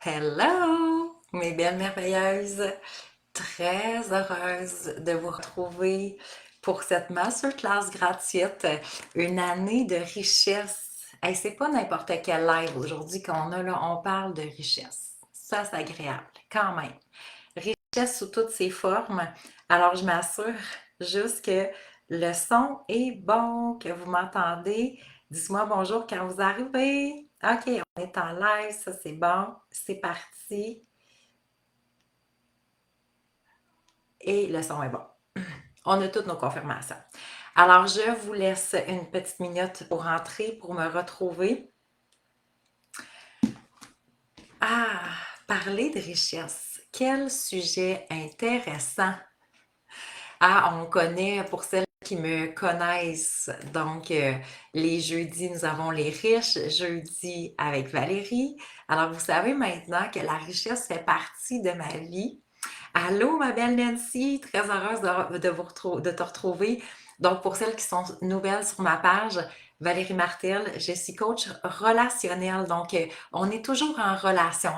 Hello, mes belles merveilleuses! Très heureuse de vous retrouver pour cette masterclass gratuite, une année de richesse. Hey, c'est pas n'importe quel live aujourd'hui qu'on a là, on parle de richesse. Ça, c'est agréable, quand même. Richesse sous toutes ses formes. Alors, je m'assure juste que le son est bon, que vous m'entendez. Dites-moi bonjour quand vous arrivez. OK, on est en live, ça c'est bon. C'est parti. Et le son est bon. On a toutes nos confirmations. Alors, je vous laisse une petite minute pour rentrer, pour me retrouver. Ah, parler de richesse. Quel sujet intéressant. Ah, on connaît, pour celles qui me connaissent, donc les jeudis, nous avons les riches, jeudi avec Valérie. Alors, vous savez maintenant que la richesse fait partie de ma vie. Allô, ma belle Nancy, très heureuse de te retrouver. Donc, pour celles qui sont nouvelles sur ma page, Valérie Martel, je suis coach relationnel. Donc, on est toujours en relation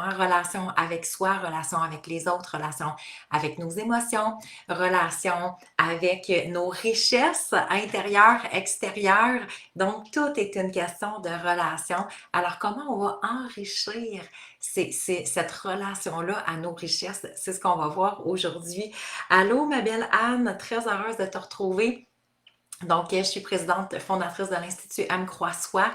avec soi, relation avec les autres, relation avec nos émotions, relation avec nos richesses intérieures, extérieures. Donc, tout est une question de relation. Alors, comment on va enrichir cette relation-là à nos richesses? C'est ce qu'on va voir aujourd'hui. Allô, ma belle Anne, très heureuse de te retrouver. Donc, je suis présidente fondatrice de l'Institut Aime Croix Soi.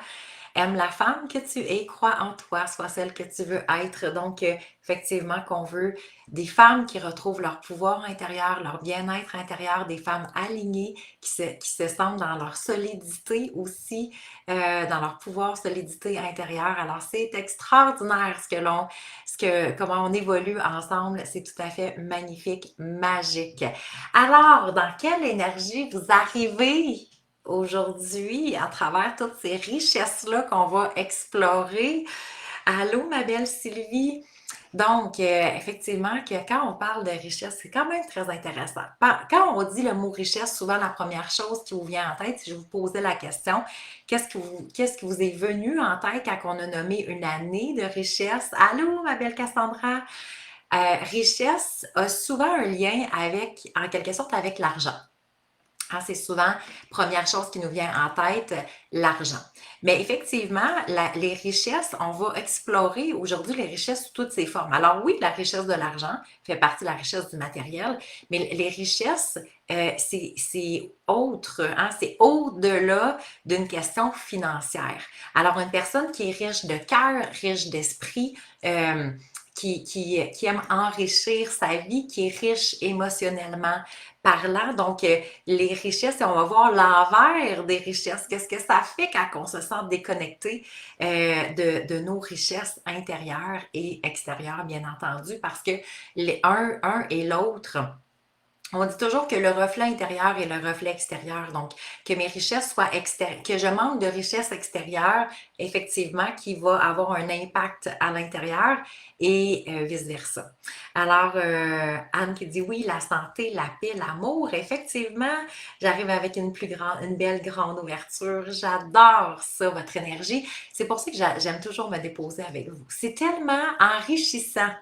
Aime la femme que tu es, crois en toi, sois celle que tu veux être. Donc, effectivement, qu'on veut des femmes qui retrouvent leur pouvoir intérieur, leur bien-être intérieur, des femmes alignées, qui se sentent dans leur solidité aussi, dans leur pouvoir, solidité intérieure. Alors, c'est extraordinaire comment on évolue ensemble. C'est tout à fait magnifique, magique. Alors, dans quelle énergie vous arrivez aujourd'hui à travers toutes ces richesses-là qu'on va explorer? Allô, ma belle Sylvie? Donc, effectivement, que quand on parle de richesse, c'est quand même très intéressant. Quand on dit le mot richesse, souvent la première chose qui vous vient en tête, si je vous posais la question, qu'est-ce qui vous est venu en tête quand on a nommé une année de richesse? Allô, ma belle Cassandra? Richesse a souvent un lien avec, en quelque sorte, avec l'argent. Ah, c'est souvent, première chose qui nous vient en tête, l'argent. Mais effectivement, les richesses, on va explorer aujourd'hui les richesses sous toutes ses formes. Alors oui, la richesse de l'argent fait partie de la richesse du matériel, mais les richesses, c'est autre, hein, c'est au-delà d'une question financière. Alors, une personne qui est riche de cœur, riche d'esprit, qui aime enrichir sa vie, qui est riche émotionnellement parlant. Donc, les richesses, et on va voir l'envers des richesses. Qu'est-ce que ça fait quand on se sent déconnecté de nos richesses intérieures et extérieures, bien entendu, parce que un et l'autre, on dit toujours que le reflet intérieur est le reflet extérieur. Donc, que mes richesses soient extérieures, que je manque de richesse extérieure, effectivement, qui va avoir un impact à l'intérieur et vice-versa. Alors, Anne qui dit oui, la santé, la paix, l'amour. Effectivement, j'arrive avec une belle grande ouverture. J'adore ça, votre énergie. C'est pour ça que j'aime toujours me déposer avec vous. C'est tellement enrichissant.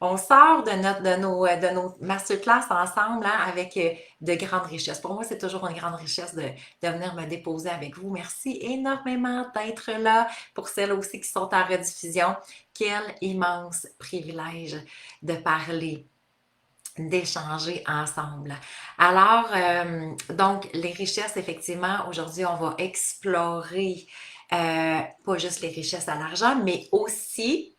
On sort de nos masterclass ensemble, hein, avec de grandes richesses. Pour moi, c'est toujours une grande richesse de venir me déposer avec vous. Merci énormément d'être là. Pour celles aussi qui sont en rediffusion, quel immense privilège de parler, d'échanger ensemble. Alors, donc, les richesses, effectivement, aujourd'hui, on va explorer pas juste les richesses à l'argent, mais aussi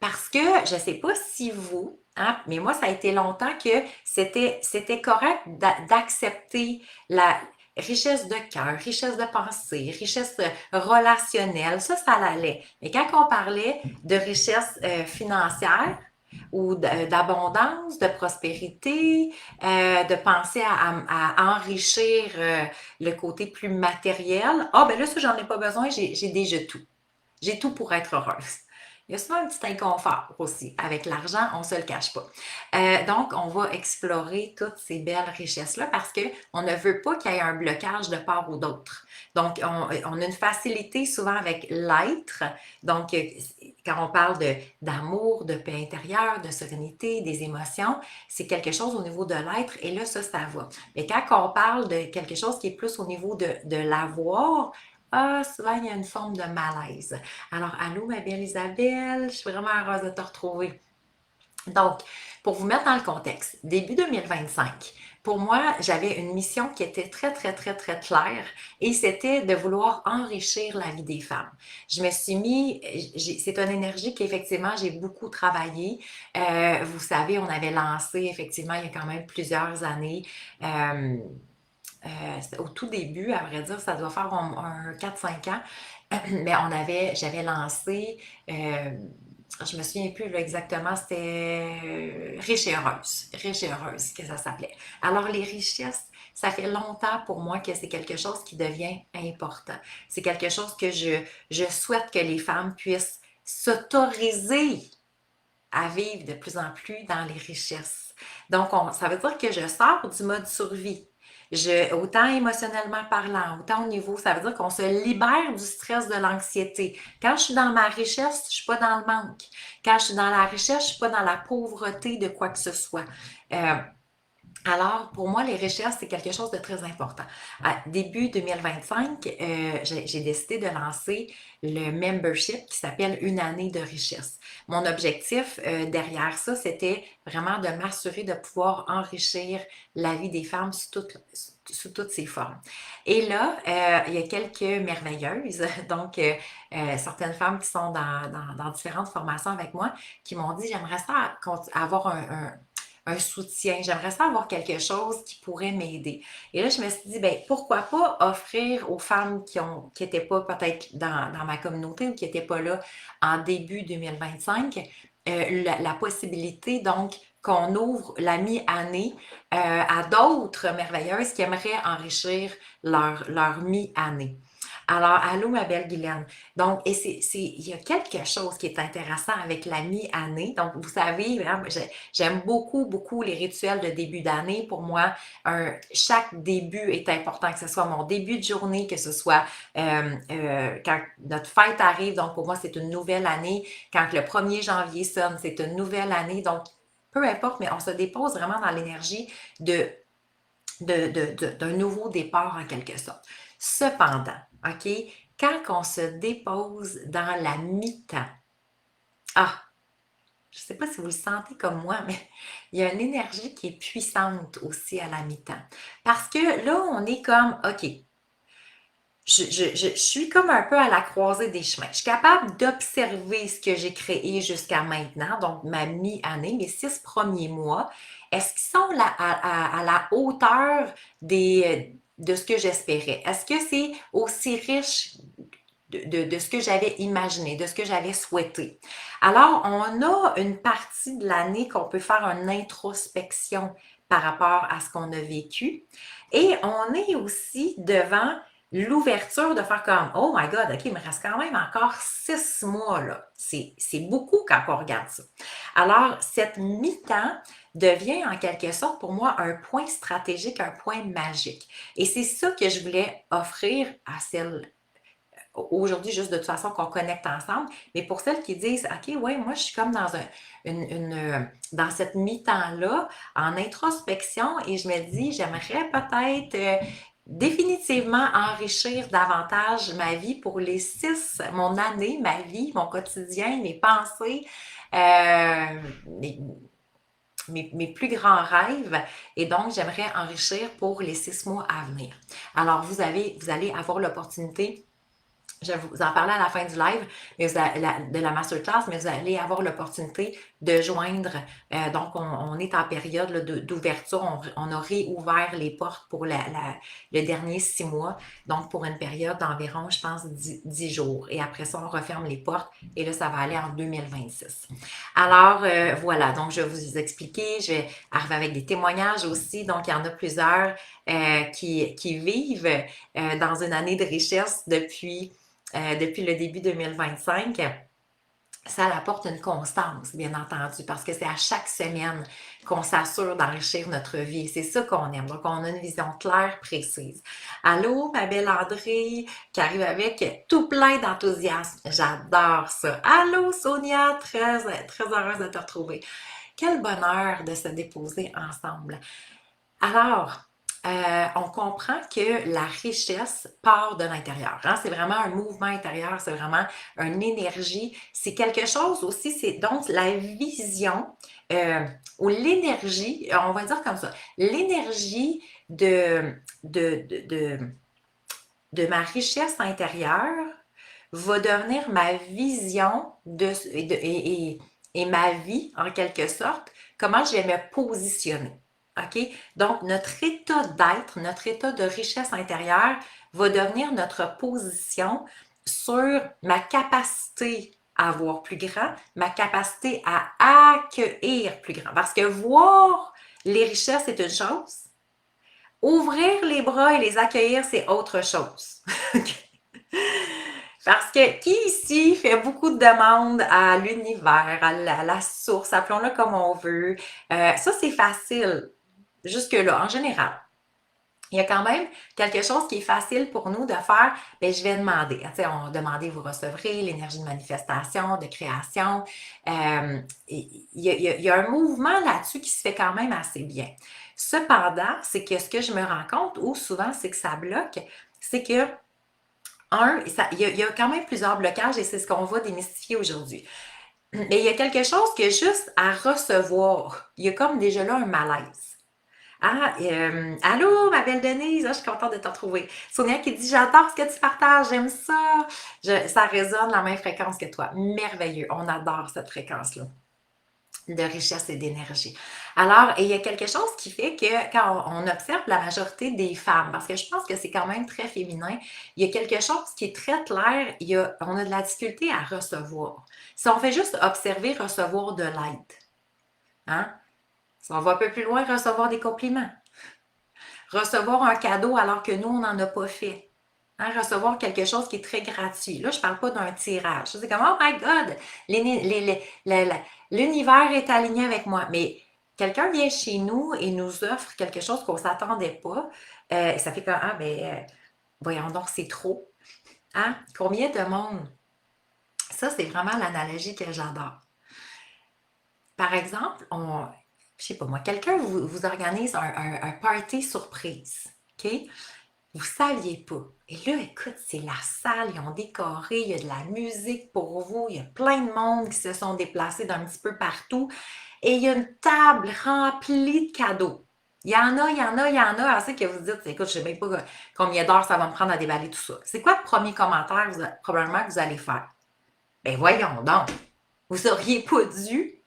parce que je ne sais pas si vous, hein, mais moi, ça a été longtemps que c'était correct d'accepter la richesse de cœur, richesse de pensée, richesse relationnelle, ça allait. Mais quand on parlait de richesse financière ou d'abondance, de prospérité, de penser à enrichir le côté plus matériel, ah ben là, ça, j'en ai pas besoin, j'ai déjà tout. J'ai tout pour être heureuse. Il y a souvent un petit inconfort aussi. Avec l'argent, on ne se le cache pas. Donc, on va explorer toutes ces belles richesses-là parce qu'on ne veut pas qu'il y ait un blocage de part ou d'autre. Donc, on a une facilité souvent avec l'être. Donc, quand on parle d'amour, de paix intérieure, de sérénité, des émotions, c'est quelque chose au niveau de l'être et là, ça va. Mais quand on parle de quelque chose qui est plus au niveau de l'avoir, souvent, il y a une forme de malaise. Alors, allô, ma belle Isabelle, je suis vraiment heureuse de te retrouver. Donc, pour vous mettre dans le contexte, début 2025, pour moi, j'avais une mission qui était très, très, très, très claire et c'était de vouloir enrichir la vie des femmes. Je me suis mis, c'est une énergie qu'effectivement, j'ai beaucoup travaillé. Vous savez, on avait lancé, effectivement, il y a quand même plusieurs années, au tout début, à vrai dire, ça doit faire un 4-5 ans, mais j'avais lancé, je me souviens plus là, exactement, c'était Riche et heureuse que ça s'appelait. Alors les richesses, ça fait longtemps pour moi que c'est quelque chose qui devient important. C'est quelque chose que je souhaite que les femmes puissent s'autoriser à vivre de plus en plus dans les richesses. Donc, ça veut dire que je sors du mode survie. Autant émotionnellement parlant, autant au niveau, ça veut dire qu'on se libère du stress, de l'anxiété. Quand je suis dans ma richesse, je suis pas dans le manque. Quand je suis dans la richesse, je suis pas dans la pauvreté de quoi que ce soit. Euh, alors, pour moi, les richesses, c'est quelque chose de très important. À début 2025, j'ai décidé de lancer le membership qui s'appelle Une année de richesse. Mon objectif derrière ça, c'était vraiment de m'assurer de pouvoir enrichir la vie des femmes sous toutes ses formes. Et là, il y a quelques merveilleuses, donc certaines femmes qui sont dans différentes formations avec moi, qui m'ont dit, j'aimerais ça avoir un soutien. J'aimerais ça avoir quelque chose qui pourrait m'aider. Et là, je me suis dit, ben pourquoi pas offrir aux femmes qui étaient pas peut-être dans ma communauté ou qui étaient pas là en début 2025, la possibilité, donc, qu'on ouvre la mi-année à d'autres merveilleuses qui aimeraient enrichir leur mi-année. Alors, allô, ma belle Guylaine. Donc, il y a quelque chose qui est intéressant avec la mi-année. Donc, vous savez, hein, j'aime beaucoup, beaucoup les rituels de début d'année. Pour moi, chaque début est important, que ce soit mon début de journée, que ce soit quand notre fête arrive. Donc, pour moi, c'est une nouvelle année. Quand le 1er janvier sonne, c'est une nouvelle année. Donc, peu importe, mais on se dépose vraiment dans l'énergie d'un nouveau départ en quelque sorte. Cependant, OK, quand on se dépose dans la mi-temps, ah, je ne sais pas si vous le sentez comme moi, mais il y a une énergie qui est puissante aussi à la mi-temps. Parce que là, on est comme, OK, je suis comme un peu à la croisée des chemins. Je suis capable d'observer ce que j'ai créé jusqu'à maintenant, donc ma mi-année, mes 6 premiers mois. Est-ce qu'ils sont à la hauteur de ce que j'espérais? Est-ce que c'est aussi riche de ce que j'avais imaginé, de ce que j'avais souhaité? Alors, on a une partie de l'année qu'on peut faire une introspection par rapport à ce qu'on a vécu. Et on est aussi devant l'ouverture de faire comme oh my God, OK, il me reste quand même encore 6 mois là. C'est beaucoup quand on regarde ça. Alors, cette mi-temps devient en quelque sorte pour moi un point stratégique, un point magique. Et c'est ça que je voulais offrir à celles aujourd'hui, juste de toute façon qu'on connecte ensemble, mais pour celles qui disent OK, ouais, moi je suis comme dans cette mi-temps-là, en introspection, et je me dis, j'aimerais peut-être définitivement enrichir davantage ma vie pour mon année, ma vie, mon quotidien, mes pensées, euh, mes, mes plus grands rêves. Et donc, j'aimerais enrichir pour les 6 mois à venir. Alors, vous allez avoir l'opportunité, je vais vous en parler à la fin du live mais de la masterclass, mais vous allez avoir l'opportunité de joindre. Donc, on est en période là, d'ouverture. On a réouvert les portes pour le dernier 6 mois. Donc, pour une période d'environ, je pense, 10 jours. Et après ça, on referme les portes. Et là, ça va aller en 2026. Alors, voilà. Donc, je vais vous expliquer. Je vais arriver avec des témoignages aussi. Donc, il y en a plusieurs qui vivent dans une année de richesse depuis le début 2025. ça apporte une constance, bien entendu, parce que c'est à chaque semaine qu'on s'assure d'enrichir notre vie. C'est ça qu'on aime. Donc, on a une vision claire, précise. Allô, ma belle André, qui arrive avec tout plein d'enthousiasme. J'adore ça. Allô, Sonia, très heureuse de te retrouver. Quel bonheur de se déposer ensemble. Alors, on comprend que la richesse part de l'intérieur, hein. C'est vraiment un mouvement intérieur, c'est vraiment une énergie. C'est quelque chose aussi, c'est donc la vision ou l'énergie, on va dire comme ça, l'énergie de, de, de, de, de ma richesse intérieure va devenir ma vision et ma vie, en quelque sorte, comment je vais me positionner. OK? Donc, notre état d'être, notre état de richesse intérieure va devenir notre position sur ma capacité à voir plus grand, ma capacité à accueillir plus grand. Parce que voir les richesses, c'est une chose. Ouvrir les bras et les accueillir, c'est autre chose. Parce que qui ici fait beaucoup de demandes à l'univers, à la source, appelons-le comme on veut. Ça, c'est facile, jusque-là, en général. Il y a quand même quelque chose qui est facile pour nous de faire, bien, je vais demander. Tu sais, on demandez, vous recevrez, l'énergie de manifestation, de création. Il y a un mouvement là-dessus qui se fait quand même assez bien. Cependant, c'est que ce que je me rends compte, ou souvent c'est que ça bloque, c'est que il y a quand même plusieurs blocages et c'est ce qu'on va démystifier aujourd'hui. Mais il y a quelque chose que juste à recevoir, il y a comme déjà là un malaise. Ah, allô, ma belle Denise, ah, je suis contente de te retrouver. Sonia qui dit, j'adore ce que tu partages, j'aime ça. Ça résonne la même fréquence que toi. Merveilleux, on adore cette fréquence-là de richesse et d'énergie. Alors, il y a quelque chose qui fait que quand on observe la majorité des femmes, parce que je pense que c'est quand même très féminin, il y a quelque chose qui est très clair, on a de la difficulté à recevoir. Si on fait juste observer, recevoir de l'aide, hein? Si on va un peu plus loin, recevoir des compliments. Recevoir un cadeau alors que nous, on n'en a pas fait. Hein, recevoir quelque chose qui est très gratuit. Là, je ne parle pas d'un tirage. C'est comme, oh my God, l'univers est aligné avec moi. Mais quelqu'un vient chez nous et nous offre quelque chose qu'on ne s'attendait pas. Ça fait comme, ah, ben, voyons donc, c'est trop. Hein? Combien de monde? Ça, c'est vraiment l'analogie que j'adore. Par exemple, je sais pas moi, quelqu'un vous organise un party surprise. OK? Vous saviez pas. Et là, écoute, c'est la salle, ils ont décoré, il y a de la musique pour vous, il y a plein de monde qui se sont déplacés d'un petit peu partout. Et il y a une table remplie de cadeaux. Il y en a, il y en a, il y en a. Assez que vous dites, écoute, je ne sais même pas combien d'heures ça va me prendre à déballer tout ça. C'est quoi le premier commentaire probablement que vous allez faire? Ben voyons donc. Vous auriez pas dû.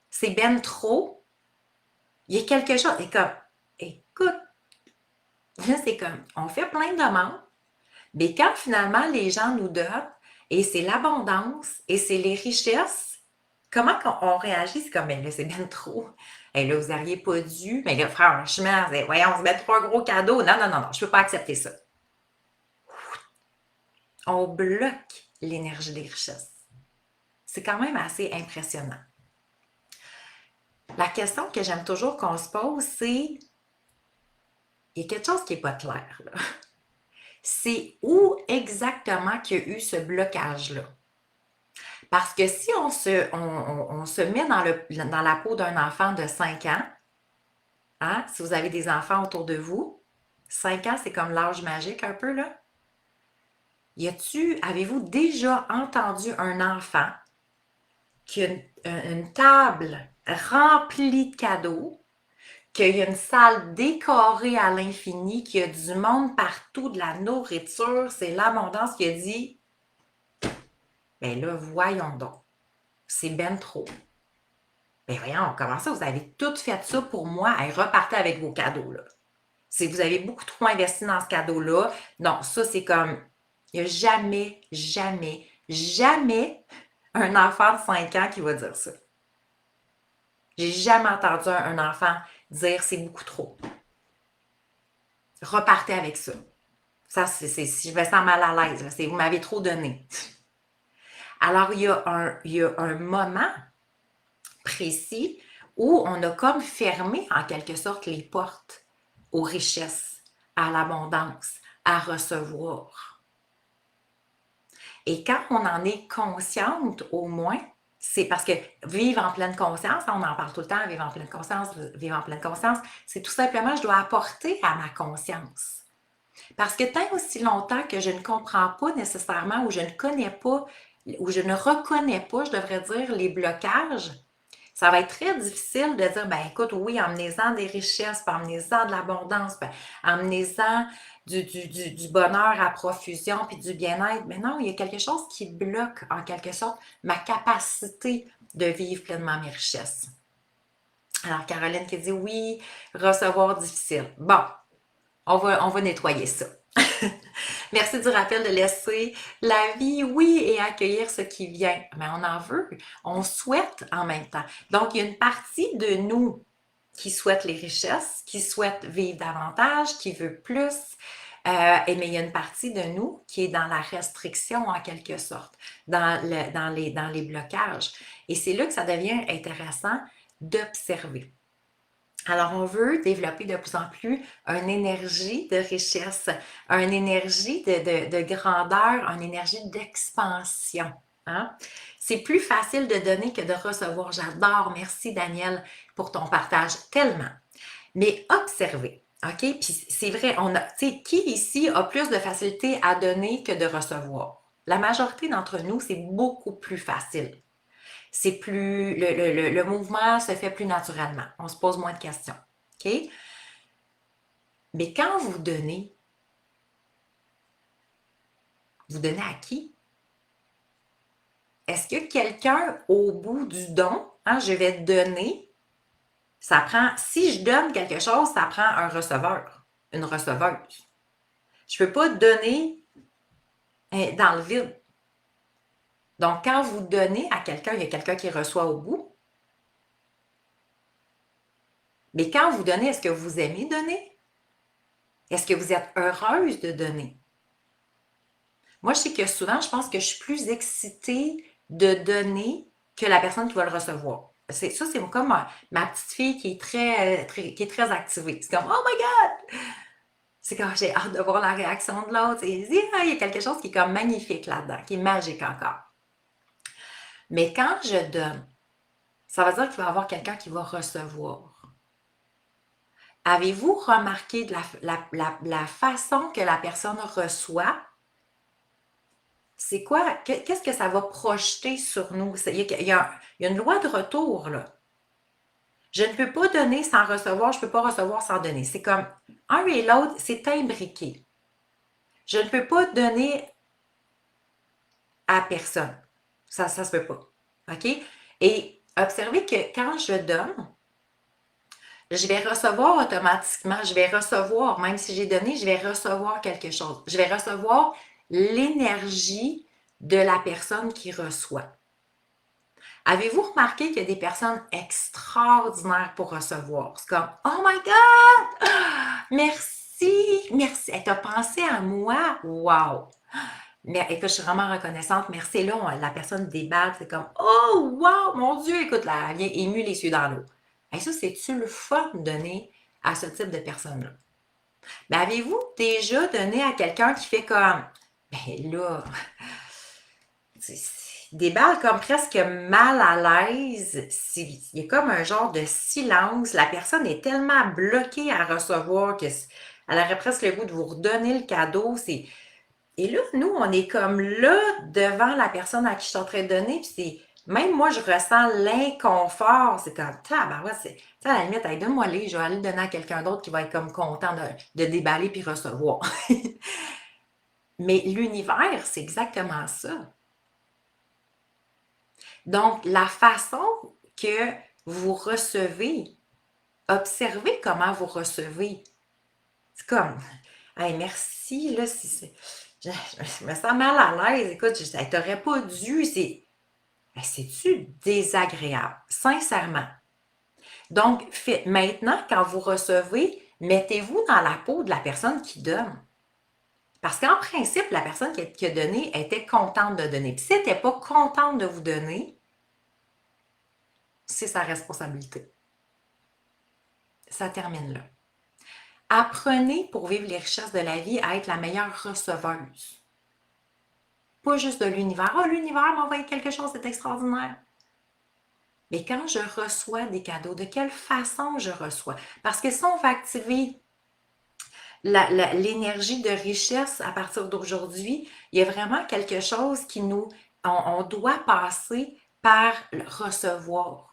C'est ben trop. Il y a quelque chose. Et comme, écoute, là, c'est comme, on fait plein de demandes. Mais quand finalement les gens nous donnent, et c'est l'abondance, et c'est les richesses, comment on réagit? C'est comme, ben là, c'est bien trop. Et là, vous n'auriez pas dû. Mais là, franchement, voyons, on se met trois gros cadeaux. Non, non, non, non, je ne peux pas accepter ça. On bloque l'énergie des richesses. C'est quand même assez impressionnant. La question que j'aime toujours qu'on se pose, c'est, il y a quelque chose qui n'est pas clair, là. C'est où exactement qu'il y a eu ce blocage-là? Parce que si on se met dans la peau d'un enfant de 5 ans, hein, si vous avez des enfants autour de vous, 5 ans, c'est comme l'âge magique un peu, là. Avez-vous déjà entendu un enfant qui a une table remplie de cadeaux, qu'il y a une salle décorée à l'infini, qu'il y a du monde partout, de la nourriture, c'est l'abondance, qui a dit, ben là, voyons donc, c'est ben trop. Ben voyons, comment ça, vous avez tout fait ça pour moi? Hey, repartez avec vos cadeaux, là. Si vous avez beaucoup trop investi dans ce cadeau-là, non, ça, c'est comme, il n'y a jamais, jamais, jamais un enfant de 5 ans qui va dire ça. J'ai jamais entendu un enfant dire c'est beaucoup trop. Repartez avec ça. Ça, je me sens mal à l'aise. Vous m'avez trop donné. Alors, il y a un moment précis où on a comme fermé en quelque sorte les portes aux richesses, à l'abondance, à recevoir. Et quand on en est consciente, au moins, c'est parce que vivre en pleine conscience, on en parle tout le temps, vivre en pleine conscience, c'est tout simplement, je dois apporter à ma conscience. Parce que tant aussi longtemps que je ne comprends pas nécessairement ou je ne connais pas, ou je ne reconnais pas, je devrais dire, les blocages, ça va être très difficile de dire, ben écoute, oui, emmenez-en des richesses, puis emmenez-en de l'abondance, puis emmenez-en du bonheur à profusion, puis du bien-être. Mais non, il y a quelque chose qui bloque, en quelque sorte, ma capacité de vivre pleinement mes richesses. Alors, Caroline qui dit, oui, recevoir difficile. Bon, on va nettoyer ça. Merci du rappel de laisser la vie, oui, et accueillir ce qui vient. Mais on en veut, on souhaite en même temps. Donc, il y a une partie de nous qui souhaite les richesses, qui souhaite vivre davantage, qui veut plus. Mais il y a une partie de nous qui est dans la restriction en quelque sorte, dans les blocages. Et c'est là que ça devient intéressant d'observer. Alors, on veut développer de plus en plus une énergie de richesse, une énergie de grandeur, une énergie d'expansion. Hein? C'est plus facile de donner que de recevoir. J'adore. Merci, Daniel, pour ton partage. Tellement. Mais observez. OK? Puis c'est vrai, qui ici a plus de facilité à donner que de recevoir? La majorité d'entre nous, c'est beaucoup plus facile. C'est plus, le mouvement se fait plus naturellement. On se pose moins de questions. OK? Mais quand vous donnez à qui? Est-ce que quelqu'un au bout du don, hein, je vais donner, ça prend, si je donne quelque chose, ça prend un receveur, une receveuse. Je ne peux pas donner dans le vide. Donc, quand vous donnez à quelqu'un, il y a quelqu'un qui reçoit au bout. Mais quand vous donnez, est-ce que vous aimez donner? Est-ce que vous êtes heureuse de donner? Moi, je sais que souvent, je pense que je suis plus excitée de donner que la personne qui va le recevoir. C'est comme ma petite fille qui est qui est très activée. C'est comme, oh my God! C'est comme, j'ai hâte de voir la réaction de l'autre. Il y a quelque chose qui est comme magnifique là-dedans, qui est magique encore. Mais quand je donne, ça veut dire qu'il va y avoir quelqu'un qui va recevoir. Avez-vous remarqué de la façon que la personne reçoit? C'est quoi? Qu'est-ce que ça va projeter sur nous? Il y a une loi de retour, là. Je ne peux pas donner sans recevoir, je ne peux pas recevoir sans donner. C'est comme un et l'autre, c'est imbriqué. Je ne peux pas donner à personne. Ça ne se peut pas. OK? Et observez que quand je donne, je vais recevoir automatiquement, je vais recevoir, même si j'ai donné, je vais recevoir quelque chose. Je vais recevoir l'énergie de la personne qui reçoit. Avez-vous remarqué qu'il y a des personnes extraordinaires pour recevoir? C'est comme, oh my God! Merci! Merci! Elle t'a pensé à moi? Wow! Mais écoute, je suis vraiment reconnaissante. Merci. Là, la personne déballe. C'est comme, oh wow! Mon Dieu! Écoute, là, elle vient émue les yeux dans l'eau. Et ça, c'est-tu le fun de donner à ce type de personne-là? Mais avez-vous déjà donné à quelqu'un qui fait comme, ben là, déballe comme presque mal à l'aise. Il y a comme un genre de silence. La personne est tellement bloquée à recevoir qu'elle aurait presque le goût de vous redonner le cadeau. Et là, nous, on est comme là devant la personne à qui je suis en train de donner. Puis même moi, je ressens l'inconfort. C'est comme, ouais, à la limite, donne-moi les, je vais aller le donner à quelqu'un d'autre qui va être comme content de déballer puis recevoir. Mais l'univers, c'est exactement ça. Donc, la façon que vous recevez, observez comment vous recevez. C'est comme, hey, merci, là, je me sens mal à l'aise. Écoute, t'aurais pas dû, c'est-tu désagréable, sincèrement. Donc, maintenant, quand vous recevez, mettez-vous dans la peau de la personne qui donne. Parce qu'en principe, la personne qui a donné était contente de donner. Puis si elle n'était pas contente de vous donner, c'est sa responsabilité. Ça termine là. Apprenez pour vivre les richesses de la vie à être la meilleure receveuse. Pas juste de l'univers. Ah, l'univers m'a envoyé quelque chose, c'est extraordinaire. Mais quand je reçois des cadeaux, de quelle façon je reçois? Parce que si on va activer l'énergie de richesse à partir d'aujourd'hui, il y a vraiment quelque chose qui on doit passer par le recevoir.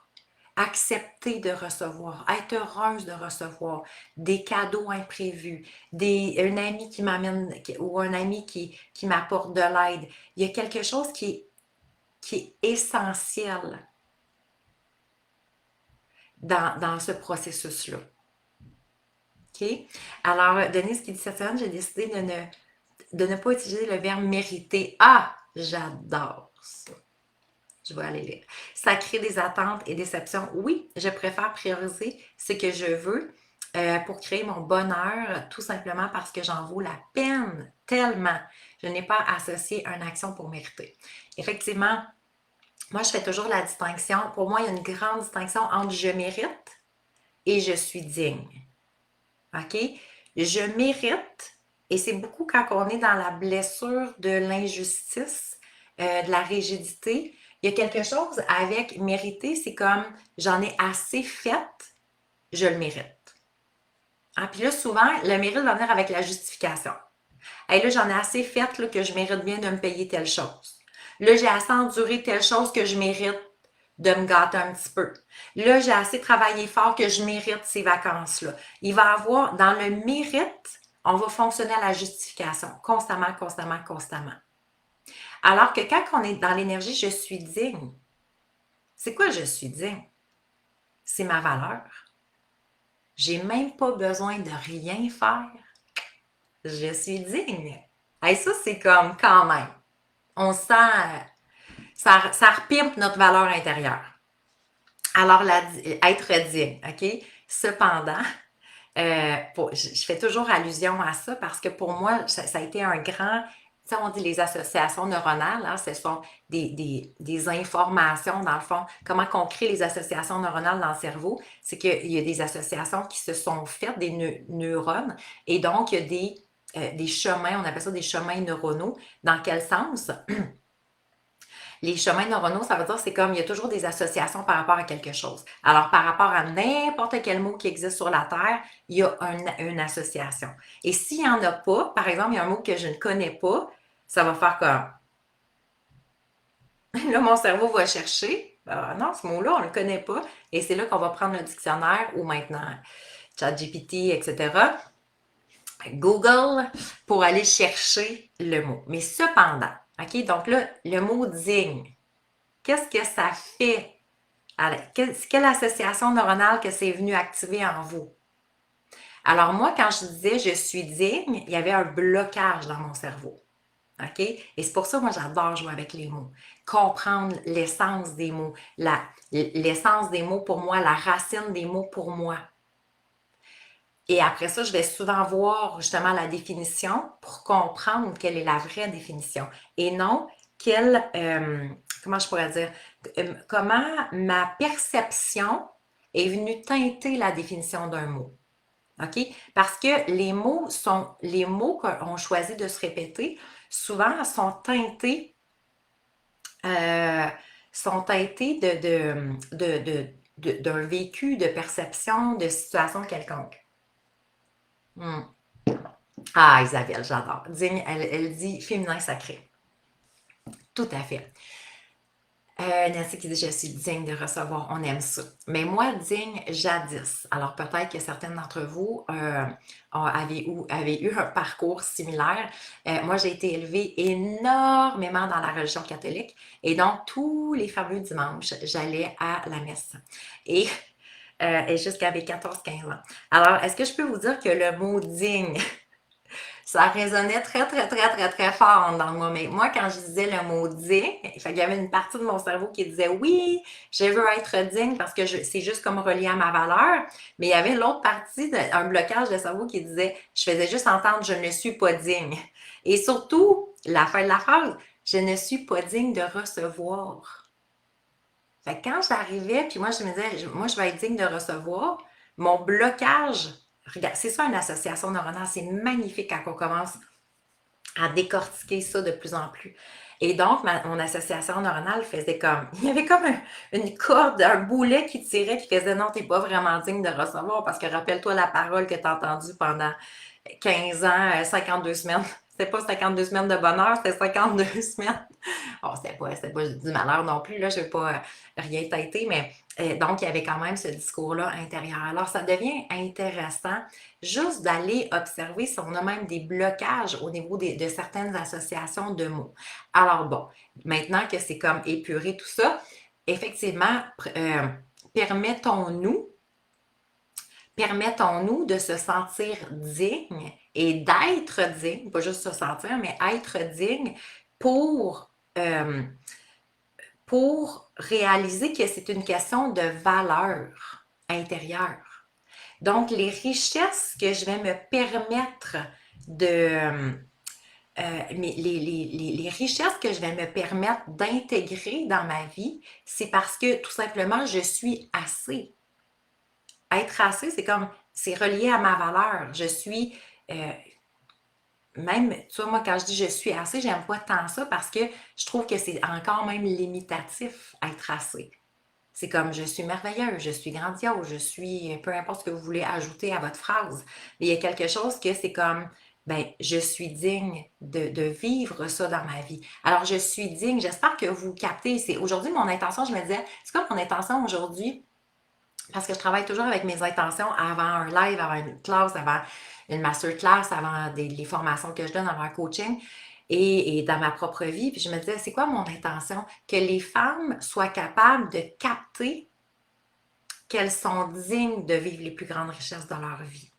Accepter de recevoir, être heureuse de recevoir des cadeaux imprévus, un ami qui m'amène ou un ami qui m'apporte de l'aide. Il y a quelque chose qui est essentiel dans ce processus-là. OK? Alors, Denise qui dit cette semaine, j'ai décidé de ne pas utiliser le verbe mériter. Ah, j'adore ça. Je vais aller lire. Ça crée des attentes et déceptions. Oui, je préfère prioriser ce que je veux pour créer mon bonheur, tout simplement parce que j'en vaux la peine tellement. Je n'ai pas associé une action pour mériter. Effectivement, moi, je fais toujours la distinction. Pour moi, il y a une grande distinction entre je mérite et je suis digne. OK? Je mérite, et c'est beaucoup quand on est dans la blessure de l'injustice, de la rigidité. Il y a quelque chose avec mériter, c'est comme j'en ai assez fait, je le mérite. Hein? Puis là, souvent, le mérite va venir avec la justification. Hey, là, j'en ai assez fait là, que je mérite bien de me payer telle chose. Là, j'ai assez enduré telle chose que je mérite de me gâter un petit peu. Là, j'ai assez travaillé fort que je mérite ces vacances-là. Il va y avoir, dans le mérite, on va fonctionner à la justification, constamment, constamment, constamment. Alors que quand on est dans l'énergie, je suis digne. C'est quoi je suis digne? C'est ma valeur. J'ai même pas besoin de rien faire. Je suis digne. Et ça, c'est comme quand même. On sent, ça repimpe notre valeur intérieure. Alors, être digne, OK? Cependant, je fais toujours allusion à ça parce que pour moi, ça a été un grand, tu sais, on dit les associations neuronales, hein, ce sont des informations, dans le fond. Comment qu'on crée les associations neuronales dans le cerveau? C'est qu'il y a des associations qui se sont faites, des neurones, et donc il y a des chemins, on appelle ça des chemins neuronaux. Dans quel sens? Les chemins neuronaux, ça veut dire c'est comme il y a toujours des associations par rapport à quelque chose. Alors, par rapport à n'importe quel mot qui existe sur la Terre, il y a une association. Et s'il n'y en a pas, par exemple, il y a un mot que je ne connais pas, ça va faire comme... Là, mon cerveau va chercher. Non, ce mot-là, on ne le connaît pas. Et c'est là qu'on va prendre le dictionnaire ou maintenant ChatGPT, etc. Google pour aller chercher le mot. Mais cependant, OK, donc là, le mot digne, qu'est-ce que ça fait? Quelle association neuronale que c'est venu activer en vous? Alors moi, quand je disais je suis digne, il y avait un blocage dans mon cerveau. OK? Et c'est pour ça, moi, j'adore jouer avec les mots. Comprendre l'essence des mots. L'essence des mots pour moi, la racine des mots pour moi. Et après ça, je vais souvent voir justement la définition pour comprendre quelle est la vraie définition. Et non, comment je pourrais dire, comment ma perception est venue teinter la définition d'un mot. OK? Parce que les mots qu'on choisit de se répéter, souvent sont teintés d'un vécu, de perception, de situation quelconque. Ah, Isabelle, j'adore. Digne, elle dit féminin sacré. Tout à fait. Nancy qui dit je suis digne de recevoir, on aime ça. Mais moi, digne jadis. Alors peut-être que certaines d'entre vous avaient eu un parcours similaire. Moi, j'ai été élevée énormément dans la religion catholique et donc tous les fameux dimanches, j'allais à la messe. Et jusqu'à mes 14-15 ans. Alors, est-ce que je peux vous dire que le mot digne, ça résonnait très, très, très, très, très fort dans moi. Mais moi, quand je disais le mot digne, il y avait une partie de mon cerveau qui disait oui, je veux être digne parce que c'est juste comme relié à ma valeur. Mais il y avait l'autre partie, un blocage de cerveau qui disait je faisais juste entendre je ne suis pas digne. Et surtout, la fin de la phrase, je ne suis pas digne de recevoir. Fait que quand j'arrivais, puis moi je me disais, moi je vais être digne de recevoir, mon blocage, regarde, c'est ça une association neuronale, c'est magnifique quand on commence à décortiquer ça de plus en plus. Et donc, mon association neuronale faisait comme, il y avait comme une corde, un boulet qui tirait, qui faisait non, t'es pas vraiment digne de recevoir parce que rappelle-toi la parole que tu as entendue pendant 15 ans, 52 semaines. C'était pas 52 semaines de bonheur, c'était 52 semaines. Bon, c'était pas du malheur non plus, là, je vais pas rien têter, mais donc, il y avait quand même ce discours-là intérieur. Alors, ça devient intéressant juste d'aller observer si on a même des blocages au niveau de certaines associations de mots. Alors, bon, maintenant que c'est comme épuré tout ça, effectivement, permettons-nous permettons-nous de se sentir digne et d'être digne, pas juste se sentir, mais être digne pour, euh, pour réaliser que c'est une question de valeur intérieure. Donc, les richesses que je vais me permettre de... les richesses que je vais me permettre d'intégrer dans ma vie, c'est parce que tout simplement, je suis assez. Être assez, c'est comme, c'est relié à ma valeur. Je suis, euh, même, tu vois, moi, quand je dis je suis assez, j'aime pas tant ça parce que je trouve que c'est encore même limitatif, être assez. C'est comme, je suis merveilleuse, je suis grandiose, je suis, peu importe ce que vous voulez ajouter à votre phrase. Mais il y a quelque chose que c'est comme, ben, je suis digne de vivre ça dans ma vie. Alors, je suis digne, j'espère que vous captez. C'est aujourd'hui mon intention, je me disais, c'est quoi mon intention aujourd'hui? Parce que je travaille toujours avec mes intentions avant un live, avant une classe, avant une masterclass, avant les formations que je donne, avant un coaching et dans ma propre vie. Puis je me disais, c'est quoi mon intention? Que les femmes soient capables de capter qu'elles sont dignes de vivre les plus grandes richesses de leur vie.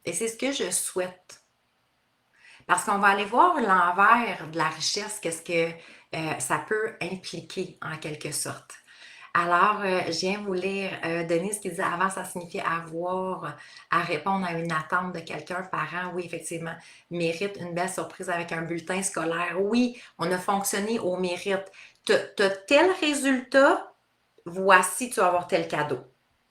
Et c'est ce que je souhaite. Parce qu'on va aller voir l'envers de la richesse, qu'est-ce que ça peut impliquer en quelque sorte. Alors, je viens vous lire Denise qui dit avant, ça signifiait avoir à répondre à une attente de quelqu'un, parent. Oui, effectivement, mérite une belle surprise avec un bulletin scolaire. Oui, on a fonctionné au mérite. Tu as tel résultat, voici, tu vas avoir tel cadeau.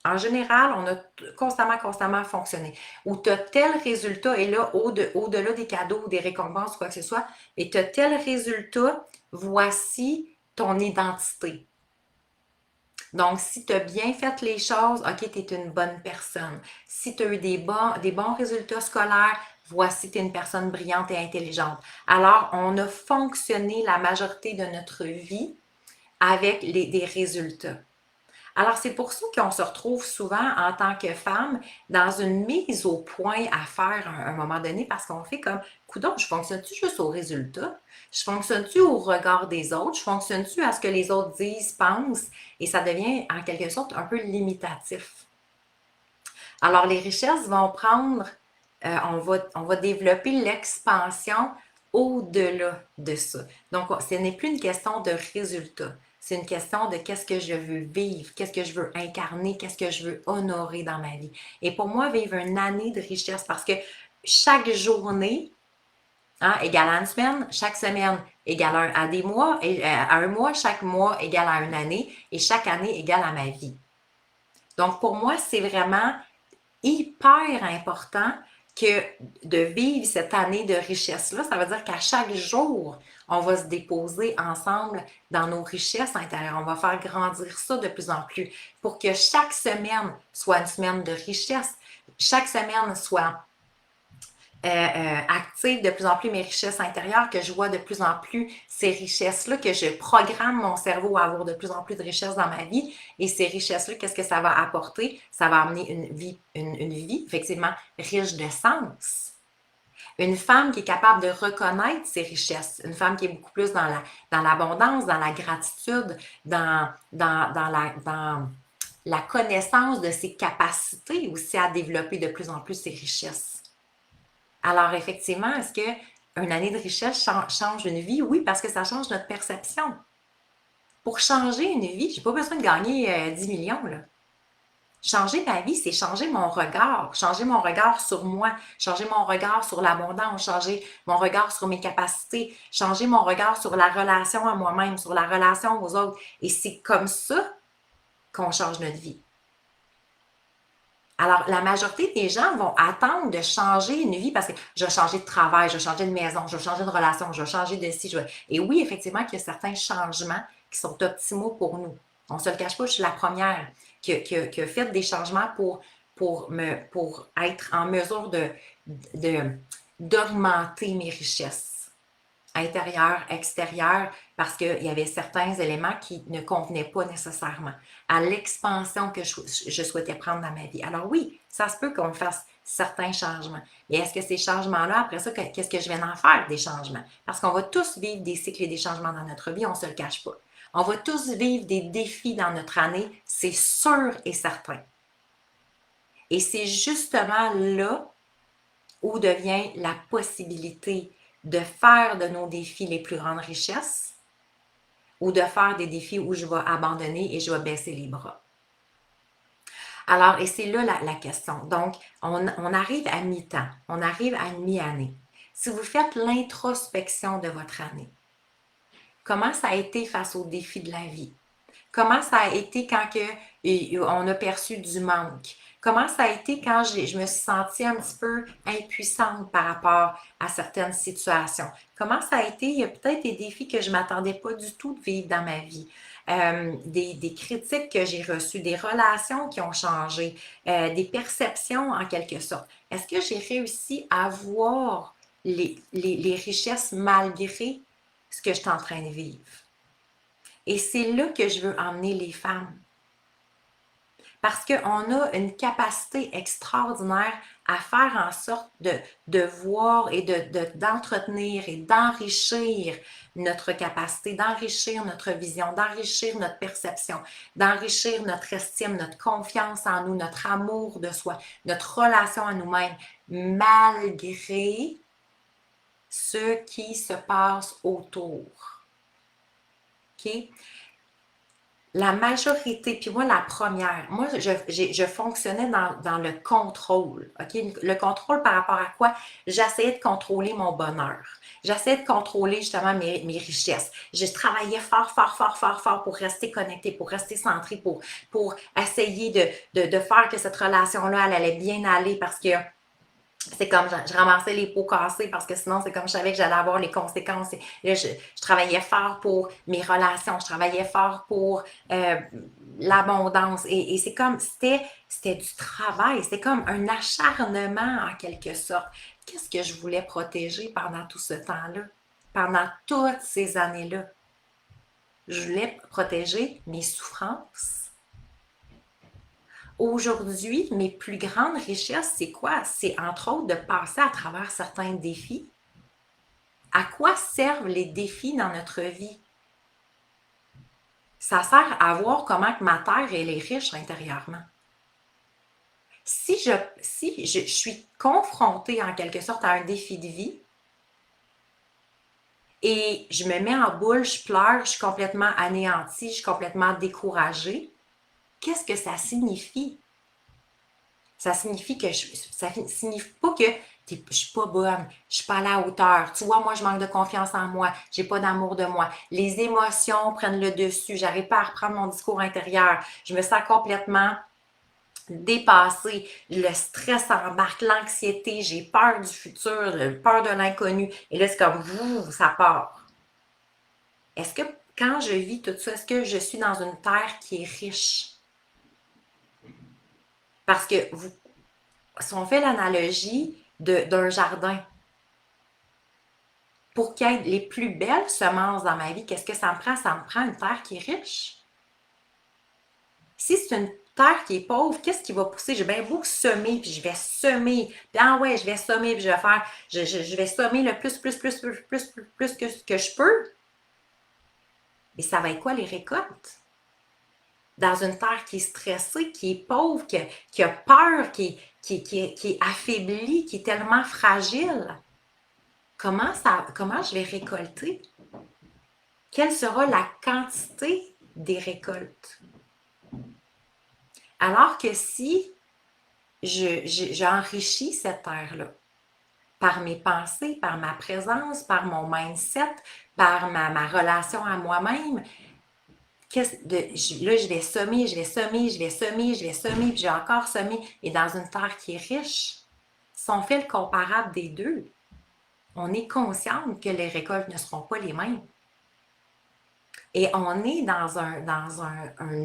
En général, on a constamment fonctionné. Ou tu as tel résultat, et là, au-delà des cadeaux ou des récompenses ou quoi que ce soit, et tu as tel résultat, voici ton identité. Donc, si tu as bien fait les choses, OK, tu es une bonne personne. Si tu as eu des bons résultats scolaires, voici, tu es une personne brillante et intelligente. Alors, on a fonctionné la majorité de notre vie avec des résultats. Alors, c'est pour ça qu'on se retrouve souvent en tant que femme dans une mise au point à faire à un moment donné parce qu'on fait comme, coudonc, je fonctionne-tu juste au résultat? Je fonctionne-tu au regard des autres? Je fonctionne-tu à ce que les autres disent, pensent? Et ça devient en quelque sorte un peu limitatif. Alors, les richesses vont prendre, on va développer l'expansion au-delà de ça. Donc, ce n'est plus une question de résultat. C'est une question de qu'est-ce que je veux vivre, qu'est-ce que je veux incarner, qu'est-ce que je veux honorer dans ma vie. Et pour moi, vivre une année de richesse, parce que chaque journée égale à une semaine, chaque semaine égale à des mois, et, à un mois, chaque mois égale à une année, et chaque année égale à ma vie. Donc, pour moi, c'est vraiment hyper important que de vivre cette année de richesse-là. Ça veut dire qu'à chaque jour, on va se déposer ensemble dans nos richesses intérieures. On va faire grandir ça de plus en plus pour que chaque semaine soit une semaine de richesse. Chaque semaine soit active de plus en plus mes richesses intérieures, que je vois de plus en plus ces richesses-là, que je programme mon cerveau à avoir de plus en plus de richesses dans ma vie. Et ces richesses-là, qu'est-ce que ça va apporter? Ça va amener une vie effectivement riche de sens. Une femme qui est capable de reconnaître ses richesses, une femme qui est beaucoup plus dans l'abondance, dans la gratitude, dans la connaissance de ses capacités aussi à développer de plus en plus ses richesses. Alors, effectivement, est-ce qu'une année de richesse change une vie? Oui, parce que ça change notre perception. Pour changer une vie, je n'ai pas besoin de gagner 10 millions, là. Changer ma vie, c'est changer mon regard sur moi, changer mon regard sur l'abondance, changer mon regard sur mes capacités, changer mon regard sur la relation à moi-même, sur la relation aux autres. Et c'est comme ça qu'on change notre vie. Alors, la majorité des gens vont attendre de changer une vie parce que je vais changer de travail, je vais changer de maison, je vais changer de relation, je vais changer de ci, je vais... Et oui, effectivement, qu'il y a certains changements qui sont optimaux pour nous. On ne se le cache pas, je suis la première qui a fait des changements pour être en mesure d'augmenter mes richesses intérieures, extérieures, parce qu'il y avait certains éléments qui ne convenaient pas nécessairement à l'expansion que je souhaitais prendre dans ma vie. Alors oui, ça se peut qu'on fasse certains changements. Mais est-ce que ces changements-là, après ça, qu'est-ce que je vais en faire des changements? Parce qu'on va tous vivre des cycles et des changements dans notre vie, on ne se le cache pas. On va tous vivre des défis dans notre année, c'est sûr et certain. Et c'est justement là où devient la possibilité de faire de nos défis les plus grandes richesses ou de faire des défis où je vais abandonner et je vais baisser les bras. Alors, et c'est là la question. Donc, on arrive à mi-temps, on arrive à mi-année. Si vous faites l'introspection de votre année, comment ça a été face aux défis de la vie? Comment ça a été quand on a perçu du manque? Comment ça a été quand je me suis sentie un petit peu impuissante par rapport à certaines situations? Comment ça a été? Il y a peut-être des défis que je ne m'attendais pas du tout de vivre dans ma vie. Des critiques que j'ai reçues, des relations qui ont changé, des perceptions en quelque sorte. Est-ce que j'ai réussi à voir les richesses malgré ce que je suis en train de vivre? Et c'est là que je veux emmener les femmes. Parce qu'on a une capacité extraordinaire à faire en sorte de voir et d'entretenir et d'enrichir notre capacité, d'enrichir notre vision, d'enrichir notre perception, d'enrichir notre estime, notre confiance en nous, notre amour de soi, notre relation à nous-mêmes, malgré ce qui se passe autour. OK? La majorité, puis moi, la première, moi, je fonctionnais dans le contrôle, OK? Le contrôle par rapport à quoi? J'essayais de contrôler mon bonheur. J'essayais de contrôler justement mes richesses. Je travaillais fort, fort, fort, fort, fort pour rester connectée, pour rester centrée, pour essayer de faire que cette relation-là, elle allait bien aller parce que c'est comme je ramassais les pots cassés parce que sinon, c'est comme je savais que j'allais avoir les conséquences. Et là, je travaillais fort pour mes relations, je travaillais fort pour l'abondance. Et c'est comme, c'était du travail, c'était comme un acharnement en quelque sorte. Qu'est-ce que je voulais protéger pendant tout ce temps-là? Pendant toutes ces années-là? Je voulais protéger mes souffrances. Aujourd'hui, mes plus grandes richesses, c'est quoi? C'est entre autres de passer à travers certains défis. À quoi servent les défis dans notre vie? Ça sert à voir comment que ma terre elle est riche intérieurement. Si je suis confrontée en quelque sorte à un défi de vie et je me mets en boule, je pleure, je suis complètement anéantie, je suis complètement découragée, qu'est-ce que ça signifie? Ça signifie que ça signifie pas que je suis pas bonne, je suis pas à la hauteur. Tu vois, moi, je manque de confiance en moi, j'ai pas d'amour de moi. Les émotions prennent le dessus, j'arrive pas à reprendre mon discours intérieur. Je me sens complètement dépassée. Le stress embarque, l'anxiété, j'ai peur du futur, peur de l'inconnu. Et là, c'est comme, ça part. Est-ce que quand je vis tout ça, est-ce que je suis dans une terre qui est riche? Parce que si on fait l'analogie d'un jardin, pour qu'il y ait les plus belles semences dans ma vie, qu'est-ce que ça me prend? Ça me prend une terre qui est riche. Si c'est une terre qui est pauvre, qu'est-ce qui va pousser? J'ai bien beau semer, puis je vais semer. Puis je vais semer, puis je vais faire, je vais semer le plus que je peux. Et ça va être quoi les récoltes? Dans une terre qui est stressée, qui est pauvre, qui a peur, qui est affaiblie, qui est tellement fragile. Comment je vais récolter? Quelle sera la quantité des récoltes? Alors que si j'enrichis cette terre-là par mes pensées, par ma présence, par mon mindset, par ma relation à moi-même, là, je vais semer, je vais semer, je vais semer, je vais semer, puis j'ai encore semé. Et dans une terre qui est riche, si on fait le comparable des deux, on est consciente que les récoltes ne seront pas les mêmes. Et on est dans un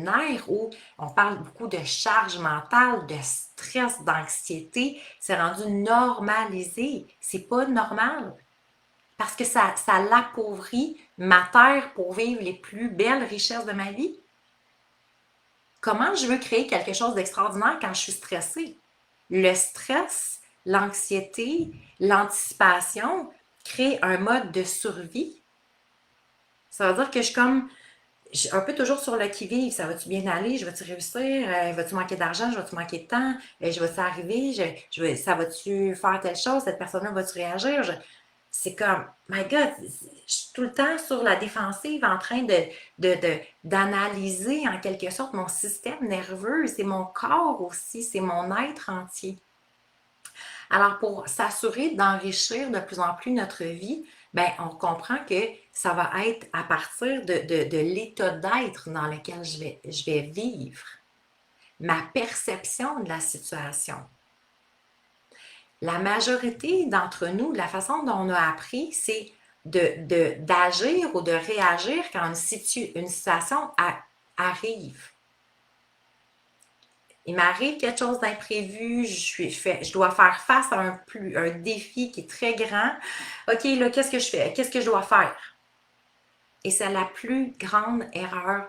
air où on parle beaucoup de charge mentale, de stress, d'anxiété. C'est rendu normalisé. C'est pas normal. Parce que ça l'appauvrit ma terre pour vivre les plus belles richesses de ma vie. Comment je veux créer quelque chose d'extraordinaire quand je suis stressée? Le stress, l'anxiété, l'anticipation créent un mode de survie. Ça veut dire que je suis un peu toujours sur le qui-vive. Ça va-tu bien aller? Je vais-tu réussir? Va-tu manquer d'argent? Je vais-tu manquer de temps? Je vais-tu arriver? Ça va-tu faire telle chose? Cette personne-là va-tu réagir? C'est comme, my God, je suis tout le temps sur la défensive en train d'analyser en quelque sorte mon système nerveux. C'est mon corps aussi, c'est mon être entier. Alors, pour s'assurer d'enrichir de plus en plus notre vie, ben, on comprend que ça va être à partir de l'état d'être dans lequel je vais vivre, ma perception de la situation. La majorité d'entre nous, la façon dont on a appris, c'est d'agir ou de réagir quand une situation arrive. Il m'arrive quelque chose d'imprévu, je dois faire face à un défi qui est très grand. OK, là, qu'est-ce que je fais? Qu'est-ce que je dois faire? Et c'est la plus grande erreur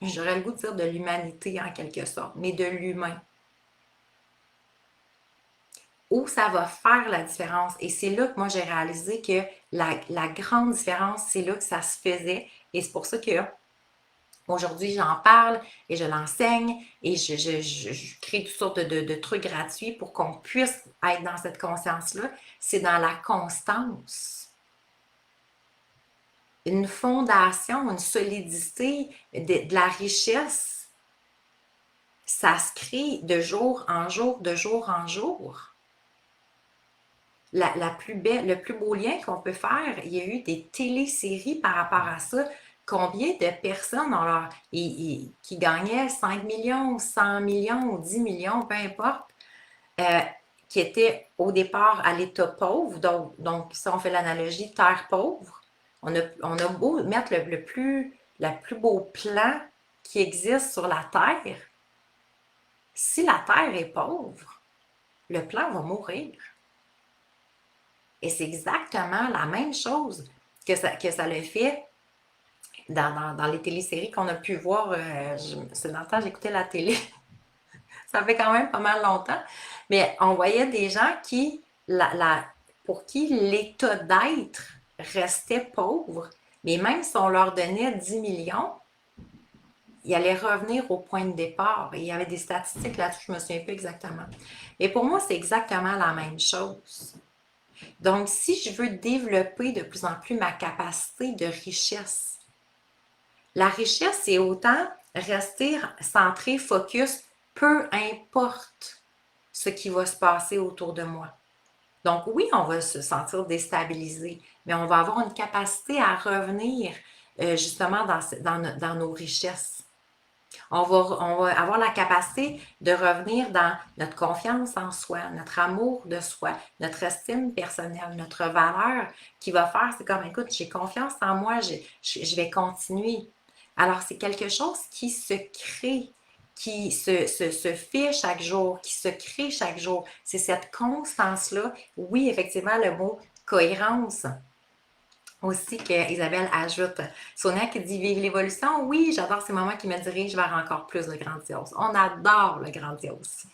j'aurais le goût de dire de l'humanité en quelque sorte, mais de l'humain. Où ça va faire la différence. Et c'est là que moi, j'ai réalisé que la grande différence, c'est là que ça se faisait. Et c'est pour ça que aujourd'hui, j'en parle et je l'enseigne et je crée toutes sortes de trucs gratuits pour qu'on puisse être dans cette conscience-là. C'est dans la constance. Une fondation, une solidité, de la richesse, ça se crée de jour en jour, de jour en jour. Le plus beau lien qu'on peut faire, il y a eu des téléséries par rapport à ça. Combien de personnes qui gagnaient 5 millions, 100 millions ou 10 millions, peu importe, qui étaient au départ à l'état pauvre, donc si on fait l'analogie terre pauvre, on a beau mettre le plus beau plan qui existe sur la terre, si la terre est pauvre, le plan va mourir. Et c'est exactement la même chose que ça le fait dans les téléséries qu'on a pu voir. C'est dans le temps, j'écoutais la télé. Ça fait quand même pas mal longtemps. Mais on voyait des gens pour qui l'état d'être restait pauvre. Mais même si on leur donnait 10 millions, ils allaient revenir au point de départ. Et il y avait des statistiques là-dessus, je ne me souviens plus exactement. Et pour moi, c'est exactement la même chose. Donc, si je veux développer de plus en plus ma capacité de richesse, la richesse, c'est autant rester centré, focus, peu importe ce qui va se passer autour de moi. Donc, oui, on va se sentir déstabilisé, mais on va avoir une capacité à revenir justement dans nos richesses. On va avoir la capacité de revenir dans notre confiance en soi, notre amour de soi, notre estime personnelle, notre valeur qui va faire, c'est comme, écoute, j'ai confiance en moi, je vais continuer. Alors, c'est quelque chose qui se crée, qui se fait chaque jour, qui se crée chaque jour. C'est cette constance-là. Oui, effectivement, le mot cohérence aussi que Isabelle ajoute. Sonia qui dit vive l'évolution. Oui, j'adore ces moments qui me dirigent vers encore plus de grandiose. On adore le grandiose.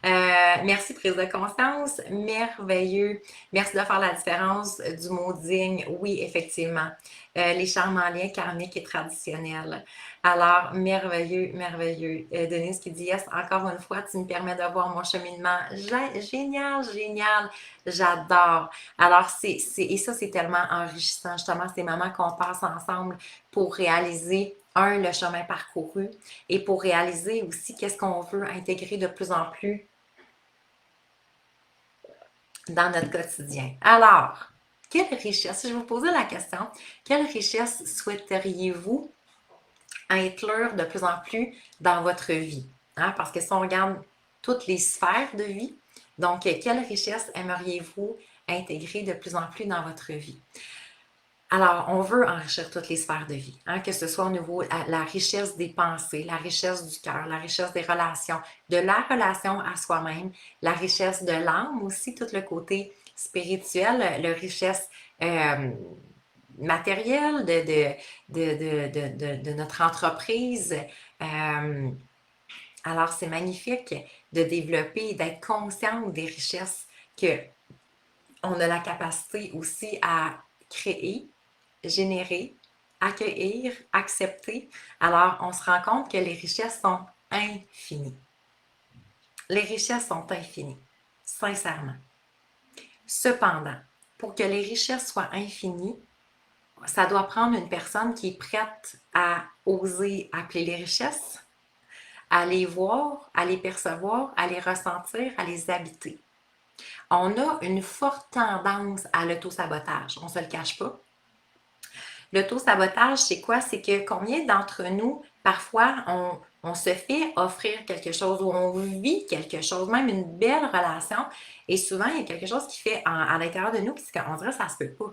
Merci, prise de conscience. Merveilleux. Merci de faire la différence du mot digne. Oui, effectivement. Les charmes en lien karmique et traditionnel. Alors, merveilleux, merveilleux. Denise qui dit yes, encore une fois, tu me permets de voir mon cheminement. Génial, génial. J'adore. Alors, et ça, c'est tellement enrichissant, justement, ces moments qu'on passe ensemble pour réaliser le chemin parcouru et pour réaliser aussi qu'est-ce qu'on veut intégrer de plus en plus dans notre quotidien. Alors, quelle richesse, si je vous posais la question, quelle richesse souhaiteriez-vous inclure de plus en plus dans votre vie? Hein? Parce que si on regarde toutes les sphères de vie, donc quelle richesse aimeriez-vous intégrer de plus en plus dans votre vie? Alors, on veut enrichir toutes les sphères de vie, hein, que ce soit au niveau de la richesse des pensées, la richesse du cœur, la richesse des relations, de la relation à soi-même, la richesse de l'âme aussi, tout le côté spirituel, la richesse matérielle de notre entreprise. Alors, c'est magnifique de développer, d'être conscient des richesses que on a la capacité aussi à créer, générer, accueillir, accepter. Alors, on se rend compte que les richesses sont infinies. Les richesses sont infinies, sincèrement. Cependant, pour que les richesses soient infinies, ça doit prendre une personne qui est prête à oser appeler les richesses, à les voir, à les percevoir, à les ressentir, à les habiter. On a une forte tendance à l'auto-sabotage, on ne se le cache pas. L'auto-sabotage, c'est quoi? C'est que combien d'entre nous, parfois, on se fait offrir quelque chose ou on vit quelque chose, même une belle relation, et souvent, il y a quelque chose qui fait à l'intérieur de nous, puis on dirait que ça se peut pas.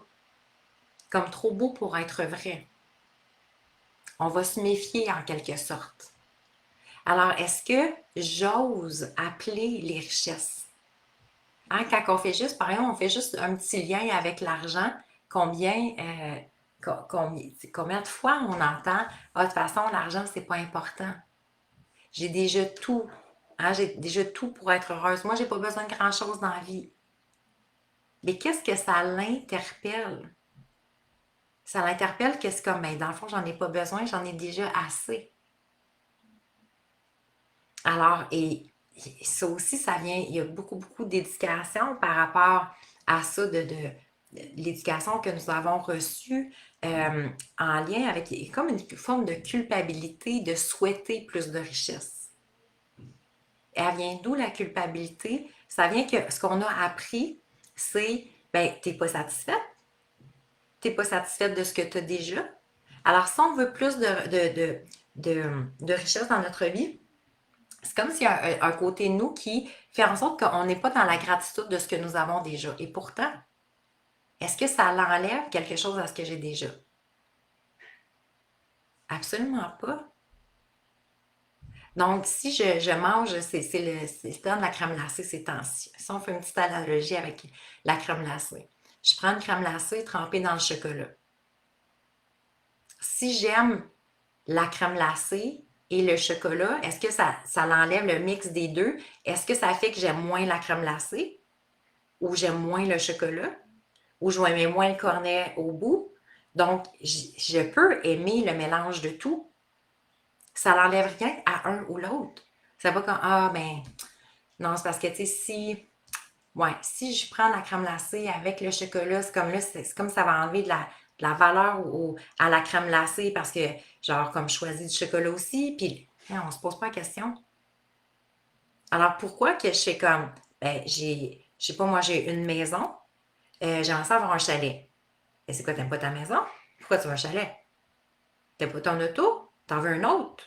Comme trop beau pour être vrai. On va se méfier en quelque sorte. Alors, est-ce que j'ose appeler les richesses? Hein, quand on fait juste, par exemple, on fait juste un petit lien avec l'argent, combien de fois on entend ah, de toute façon, l'argent, c'est pas important. J'ai déjà tout. Hein, j'ai déjà tout pour être heureuse. Moi, j'ai pas besoin de grand-chose dans la vie. Mais qu'est-ce que ça l'interpelle? Ça l'interpelle que c'est comme, ben, dans le fond, j'en ai pas besoin, j'en ai déjà assez. Alors, et ça aussi, ça vient, il y a beaucoup d'éducation par rapport à ça, de l'éducation que nous avons reçue en lien avec, comme une forme de culpabilité de souhaiter plus de richesse. Et elle vient d'où la culpabilité? Ça vient que ce qu'on a appris, c'est, ben, t'es pas satisfaite, t'es pas satisfaite de ce que tu as déjà. Alors, si on veut plus de richesse dans notre vie, c'est comme s'il y a un côté de nous qui fait en sorte qu'on n'est pas dans la gratitude de ce que nous avons déjà. Et pourtant, est-ce que ça l'enlève quelque chose à ce que j'ai déjà? Absolument pas. Donc, si je mange, c'est le temps de la crème glacée ces temps-ci. Si on fait une petite analogie avec la crème glacée. Je prends une crème glacée trempée dans le chocolat. Si j'aime la crème glacée et le chocolat, est-ce que ça l'enlève le mix des deux? Est-ce que ça fait que j'aime moins la crème glacée? Ou j'aime moins le chocolat? Ou je vais aimer moins le cornet au bout? Donc, je peux aimer le mélange de tout. Ça n'enlève rien à un ou l'autre. C'est pas comme, ah, ben, non, c'est parce que, tu sais, si je prends la crème glacée avec le chocolat, c'est comme là, c'est comme ça va enlever de la valeur à la crème glacée parce que, genre, comme je choisis du chocolat aussi, puis hein, on se pose pas la question. Alors, pourquoi que je fais comme, ben, je sais pas, moi, j'ai une maison, j'aimerais ça avoir un chalet. Et c'est quoi, t'aimes pas ta maison? Pourquoi tu veux un chalet? T'aimes pas ton auto? T'en veux un autre?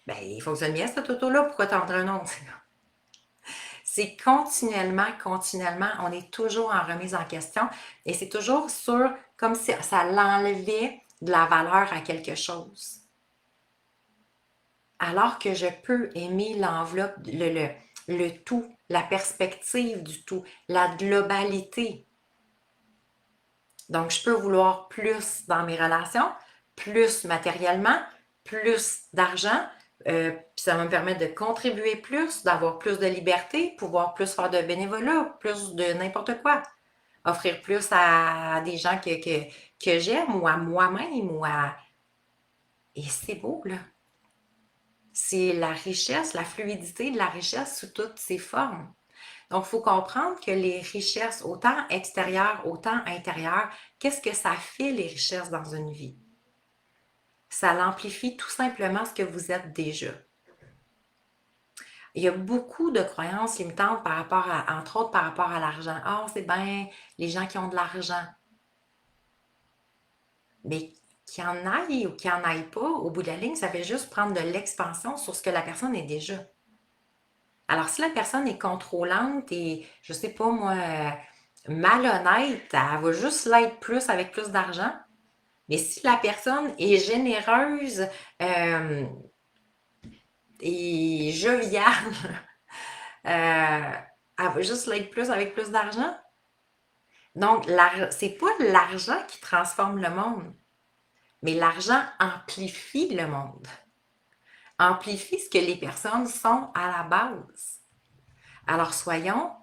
Ben, il fonctionne bien cet auto-là, pourquoi t'en veux un autre? C'est continuellement, on est toujours en remise en question et c'est toujours comme si ça l'enlevait de la valeur à quelque chose. Alors que je peux aimer l'enveloppe, le tout, la perspective du tout, la globalité. Donc, je peux vouloir plus dans mes relations, plus matériellement, plus d'argent, puis ça va me permettre de contribuer plus, d'avoir plus de liberté, pouvoir plus faire de bénévolat, plus de n'importe quoi. Offrir plus à des gens que j'aime ou à moi-même ou à... Et c'est beau, là. C'est la richesse, la fluidité de la richesse sous toutes ses formes. Donc, il faut comprendre que les richesses, autant extérieures, autant intérieures, qu'est-ce que ça fait les richesses dans une vie? ça l'amplifie tout simplement ce que vous êtes déjà. Il y a beaucoup de croyances limitantes par rapport à, entre autres par rapport à l'argent. Ah, c'est bien les gens qui ont de l'argent. Mais qu'il en aille ou qu'il en aille pas, au bout de la ligne, ça fait juste prendre de l'expansion sur ce que la personne est déjà. Alors, si la personne est contrôlante et, je sais pas moi, malhonnête, elle va juste l'être plus avec plus d'argent. Mais si la personne est généreuse euh, et joviale, elle va juste l'être plus avec plus d'argent. Donc, c'est pas l'argent qui transforme le monde, mais l'argent amplifie le monde. Amplifie ce que les personnes sont à la base. Alors, soyons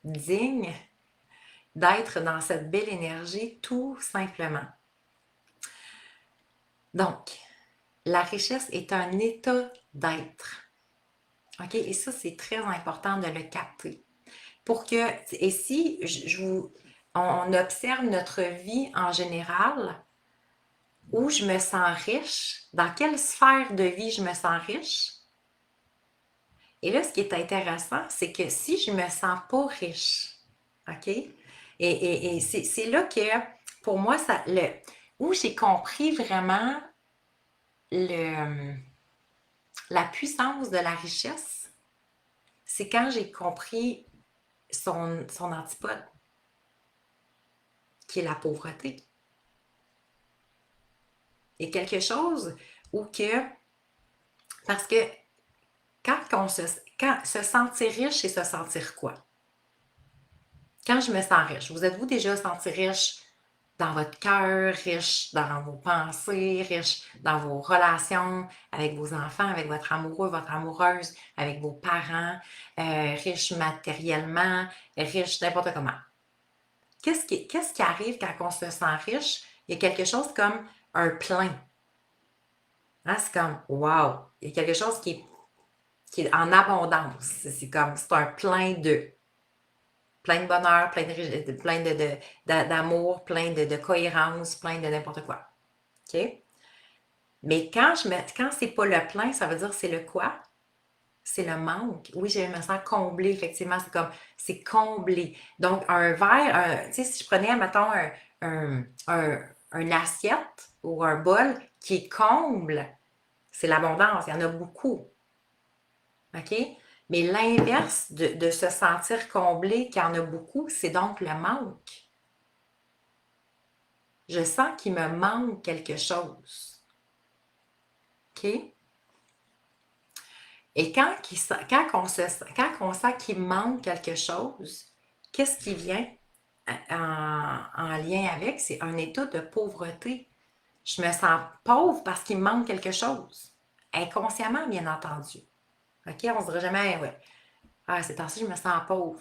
dignes d'être dans cette belle énergie tout simplement. Donc, la richesse est un état d'être. OK? Et ça, c'est très important de le capter. Pour que, et si on observe notre vie en général, où je me sens riche, dans quelle sphère de vie je me sens riche. Et là, ce qui est intéressant, c'est que si je me sens pas riche, OK? Et c'est là que, pour moi, où j'ai compris vraiment la puissance de la richesse, c'est quand j'ai compris son antipode, qui est la pauvreté. Et quelque chose où que, parce que quand se sentir riche, c'est se sentir quoi? Quand je me sens riche, vous êtes-vous déjà senti riche dans votre cœur, riche dans vos pensées, riche dans vos relations avec vos enfants, avec votre amoureux, votre amoureuse, avec vos parents, riche matériellement, riche n'importe comment? Qu'est-ce qui arrive quand on se sent riche? Il y a quelque chose comme un plein. Hein? C'est comme, wow! Il y a quelque chose qui est en abondance. C'est comme, c'est un plein de bonheur, plein d'amour, plein de cohérence, plein de n'importe quoi. OK? Mais quand c'est pas le plein, ça veut dire c'est le quoi? C'est le manque. Oui, je me sens comblée, effectivement. C'est comblé. Donc, un verre, tu sais, si je prenais, mettons, un assiette ou un bol qui comble, c'est l'abondance. Il y en a beaucoup. OK? Mais l'inverse de se sentir comblé, qu'il y en a beaucoup, c'est donc le manque. Je sens qu'il me manque quelque chose. OK? Et quand on sent qu'il manque quelque chose, qu'est-ce qui vient en lien avec? C'est un état de pauvreté. Je me sens pauvre parce qu'il me manque quelque chose. Inconsciemment, bien entendu. OK? On ne se dirait jamais, ouais. Ah, c'est temps-ci, je me sens pauvre.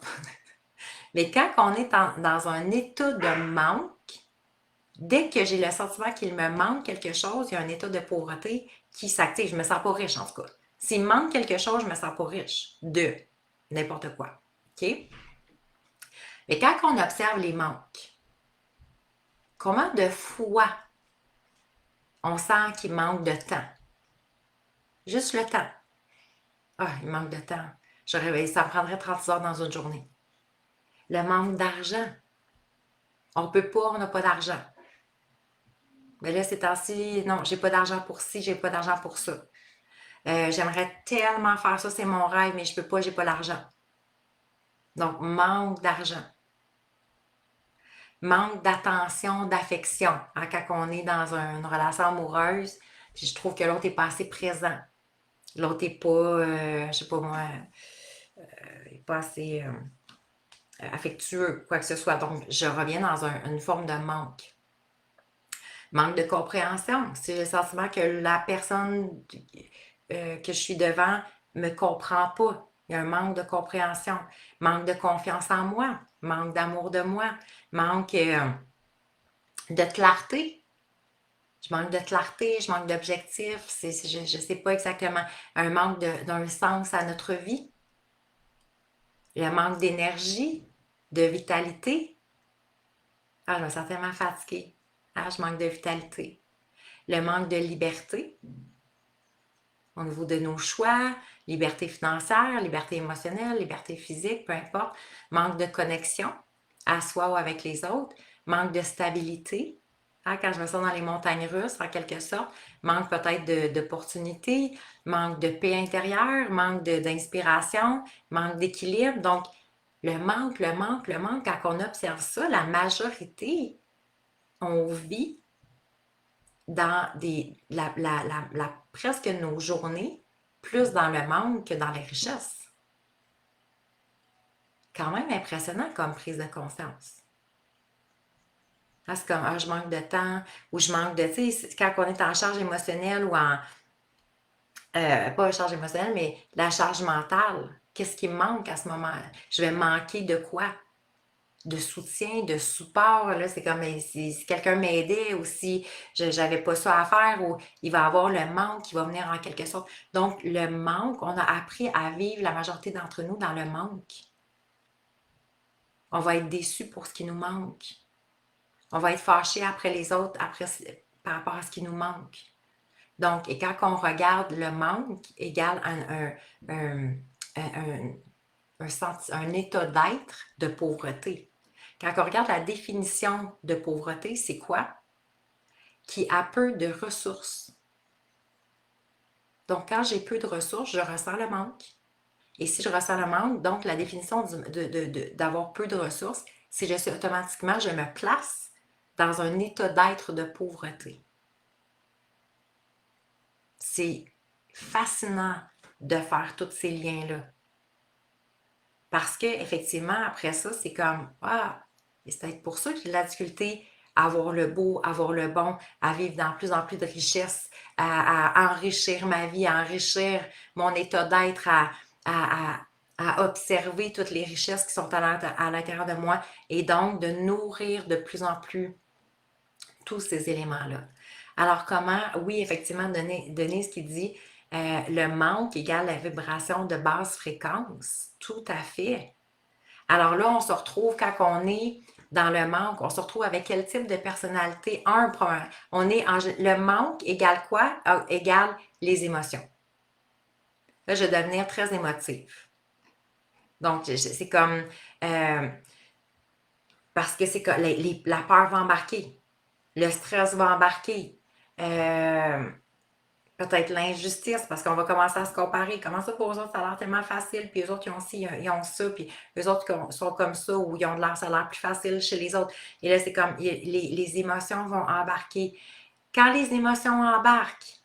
Mais quand on est dans un état de manque, dès que j'ai le sentiment qu'il me manque quelque chose, il y a un état de pauvreté qui s'active. Je ne me sens pas riche, en tout cas. S'il me manque quelque chose, je ne me sens pas riche de n'importe quoi. OK? Mais quand on observe les manques, comment de fois on sent qu'il manque de temps? Juste le temps. Ah, il manque de temps. Ça me prendrait 30 heures dans une journée. Le manque d'argent. On peut pas, on n'a pas d'argent. Mais là, ces temps-ci, non, j'ai pas d'argent pour ci, j'ai pas d'argent pour ça. J'aimerais tellement faire ça, c'est mon rêve, mais je peux pas, j'ai pas l'argent. Donc, manque d'argent. Manque d'attention, d'affection. Hein, quand on est dans une relation amoureuse, puis je trouve que l'autre n'est pas assez présent. L'autre n'est pas, je sais pas moi, n'est pas assez affectueux, quoi que ce soit. Donc, je reviens dans une forme de manque. Manque de compréhension. C'est le sentiment que la personne que je suis devant me comprend pas. Il y a un manque de compréhension, manque de confiance en moi, manque d'amour de moi, manque de clarté. Je manque de clarté, je manque d'objectifs, je ne sais pas exactement. Un manque d'un sens à notre vie. Le manque d'énergie, de vitalité. Ah, je me sens tellement fatiguée. Ah, je manque de vitalité. le manque de liberté au niveau de nos choix, liberté financière, liberté émotionnelle, liberté physique, peu importe, manque de connexion à soi ou avec les autres, manque de stabilité, hein, quand je me sens dans les montagnes russes, en quelque sorte, manque peut-être d'opportunités, manque de paix intérieure, manque d'inspiration, manque d'équilibre. Donc, le manque, quand on observe ça, la majorité, on vit dans presque nos journées, plus dans le manque que dans les richesses. Quand même impressionnant comme prise de conscience. C'est comme, ah, je manque de temps, ou je manque de, tu sais, quand on est en charge émotionnelle ou en, pas en charge émotionnelle, mais la charge mentale. Qu'est-ce qui me manque à ce moment? Je vais manquer de quoi? De soutien, de support. Là, c'est comme si quelqu'un m'aidait ou si je n'avais pas ça à faire ou il va y avoir le manque qui va venir en quelque sorte. Donc, le manque, on a appris à vivre la majorité d'entre nous dans le manque. On va être déçu pour ce qui nous manque. On va être fâché après les autres par rapport à ce qui nous manque. Donc, et quand on regarde le manque égale un état d'être de pauvreté. Quand on regarde la définition de pauvreté, c'est quoi? Qui a peu de ressources. Donc, quand j'ai peu de ressources, je ressens le manque. Et si je ressens le manque, donc la définition d'avoir peu de ressources, c'est que automatiquement, je me place dans un état d'être de pauvreté. C'est fascinant de faire tous ces liens-là. Parce que effectivement, après ça, c'est comme, ah, c'est peut-être pour ça que j'ai de la difficulté à avoir le beau, à avoir le bon, à vivre dans plus en plus de richesses, à enrichir ma vie, à enrichir mon état d'être, à observer toutes les richesses qui sont à l'intérieur de moi et donc de nourrir de plus en plus tous ces éléments-là. Alors comment, oui, effectivement, Denise qui dit le manque égale la vibration de basse fréquence. Tout à fait. Alors là, on se retrouve quand on est dans le manque, on se retrouve avec quel type de personnalité? Le manque égale quoi? Égale les émotions. Là, je vais devenir très émotive. Donc, c'est comme parce que c'est comme la peur va embarquer, le stress va embarquer. Peut-être l'injustice, parce qu'on va commencer à se comparer. Comment ça pour eux autres, ça a l'air tellement facile, puis eux autres, ils ont ci, ils ont ça, puis eux autres sont comme ça, ou ils ont de l'air, ça a l'air plus facile chez les autres. Et là, c'est comme, les émotions vont embarquer. Quand les émotions embarquent,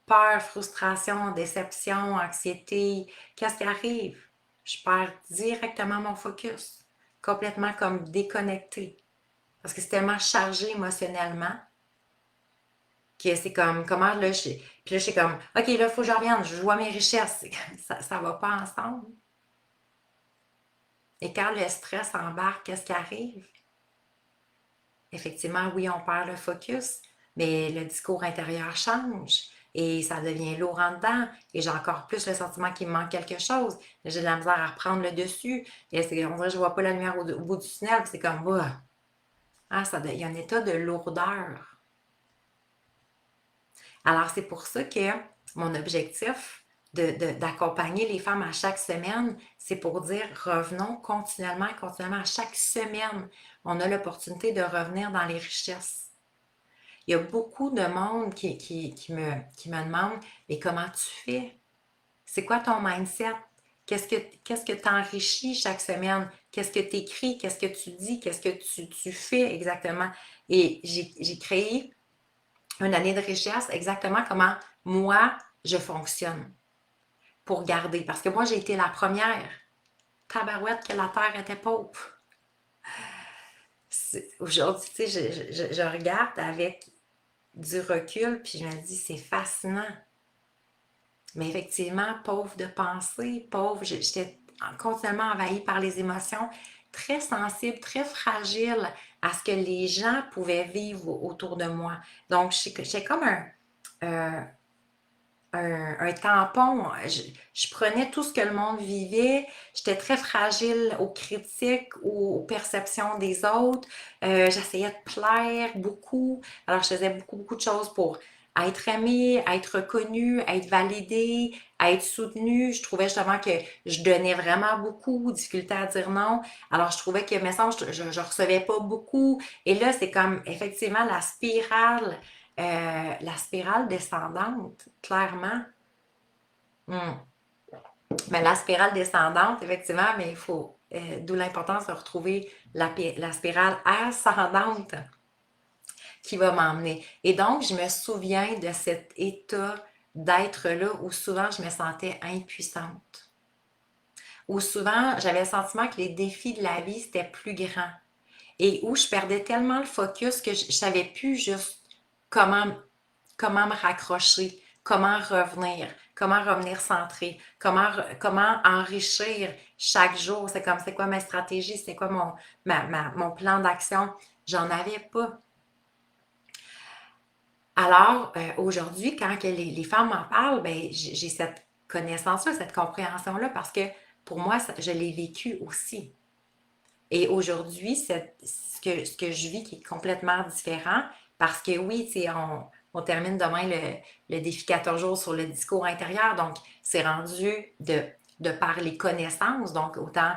peur, frustration, déception, anxiété, qu'est-ce qui arrive? Je perds directement mon focus, complètement comme déconnecté, parce que c'est tellement chargé émotionnellement que c'est comme, comment là, puis là, je suis comme, OK, là, il faut que je revienne, je vois mes richesses. Ça va pas ensemble. Et quand le stress embarque, qu'est-ce qui arrive? Effectivement, oui, on perd le focus, mais le discours intérieur change et ça devient lourd en dedans. Et j'ai encore plus le sentiment qu'il me manque quelque chose. J'ai de la misère à reprendre le dessus. Et on dirait que je ne vois pas la lumière au bout du tunnel. C'est comme, il y a un état de lourdeur. Alors, c'est pour ça que mon objectif d'accompagner les femmes à chaque semaine, c'est pour dire revenons continuellement à chaque semaine. On a l'opportunité de revenir dans les richesses. Il y a beaucoup de monde qui me demande mais comment tu fais? C'est quoi ton mindset? Qu'est-ce que tu enrichis chaque semaine? Qu'est-ce que tu écris? Qu'est-ce que tu dis? Qu'est-ce que tu fais exactement? Et j'ai créé une année de richesse, exactement comment moi, je fonctionne pour garder. Parce que moi, j'ai été la première tabarouette que la terre était pauvre. Aujourd'hui, tu sais, je regarde avec du recul, puis je me dis, c'est fascinant. Mais effectivement, pauvre de pensée, pauvre, j'étais continuellement envahie par les émotions, très sensible, très fragile à ce que les gens pouvaient vivre autour de moi. Donc, j'ai comme un tampon. Je prenais tout ce que le monde vivait. J'étais très fragile aux critiques, aux perceptions des autres. J'essayais de plaire beaucoup. Alors, je faisais beaucoup, beaucoup de choses pour être aimée, être reconnue, être validée, être soutenue. Je trouvais justement que je donnais vraiment beaucoup, difficulté à dire non. Alors, je trouvais que, me semble, je recevais pas beaucoup. Et là, c'est comme effectivement la spirale descendante, clairement. Hmm. Mais la spirale descendante, effectivement, mais il faut, d'où l'importance de retrouver la spirale ascendante qui va m'emmener. Et donc, je me souviens de cet état d'être là où souvent je me sentais impuissante, où souvent j'avais le sentiment que les défis de la vie, c'était plus grand et où je perdais tellement le focus que je savais plus juste comment, comment me raccrocher, comment revenir centré, comment enrichir chaque jour. C'est comme, c'est quoi ma stratégie, c'est quoi mon plan d'action. J'en avais pas. Alors, aujourd'hui, quand que les femmes m'en parlent, ben, j'ai cette connaissance-là, cette compréhension-là, parce que pour moi, je l'ai vécu aussi. Et aujourd'hui, ce que je vis qui est complètement différent, parce que oui, tu sais, on termine demain le défi 14 jours sur le discours intérieur, donc c'est rendu de par les connaissances, donc autant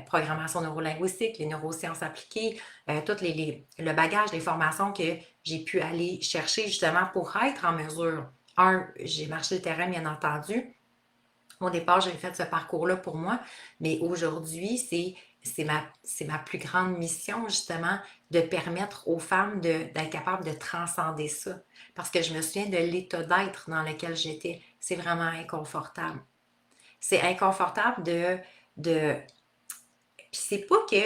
programmation neurolinguistique, les neurosciences appliquées, le bagage, les formations que j'ai pu aller chercher justement pour être en mesure. J'ai marché le terrain, bien entendu. Au départ, j'ai fait ce parcours-là pour moi, mais aujourd'hui, c'est ma plus grande mission, justement, de permettre aux femmes d'être capables de transcender ça. Parce que je me souviens de l'état d'être dans lequel j'étais. C'est vraiment inconfortable. C'est inconfortable de... Puis c'est pas que...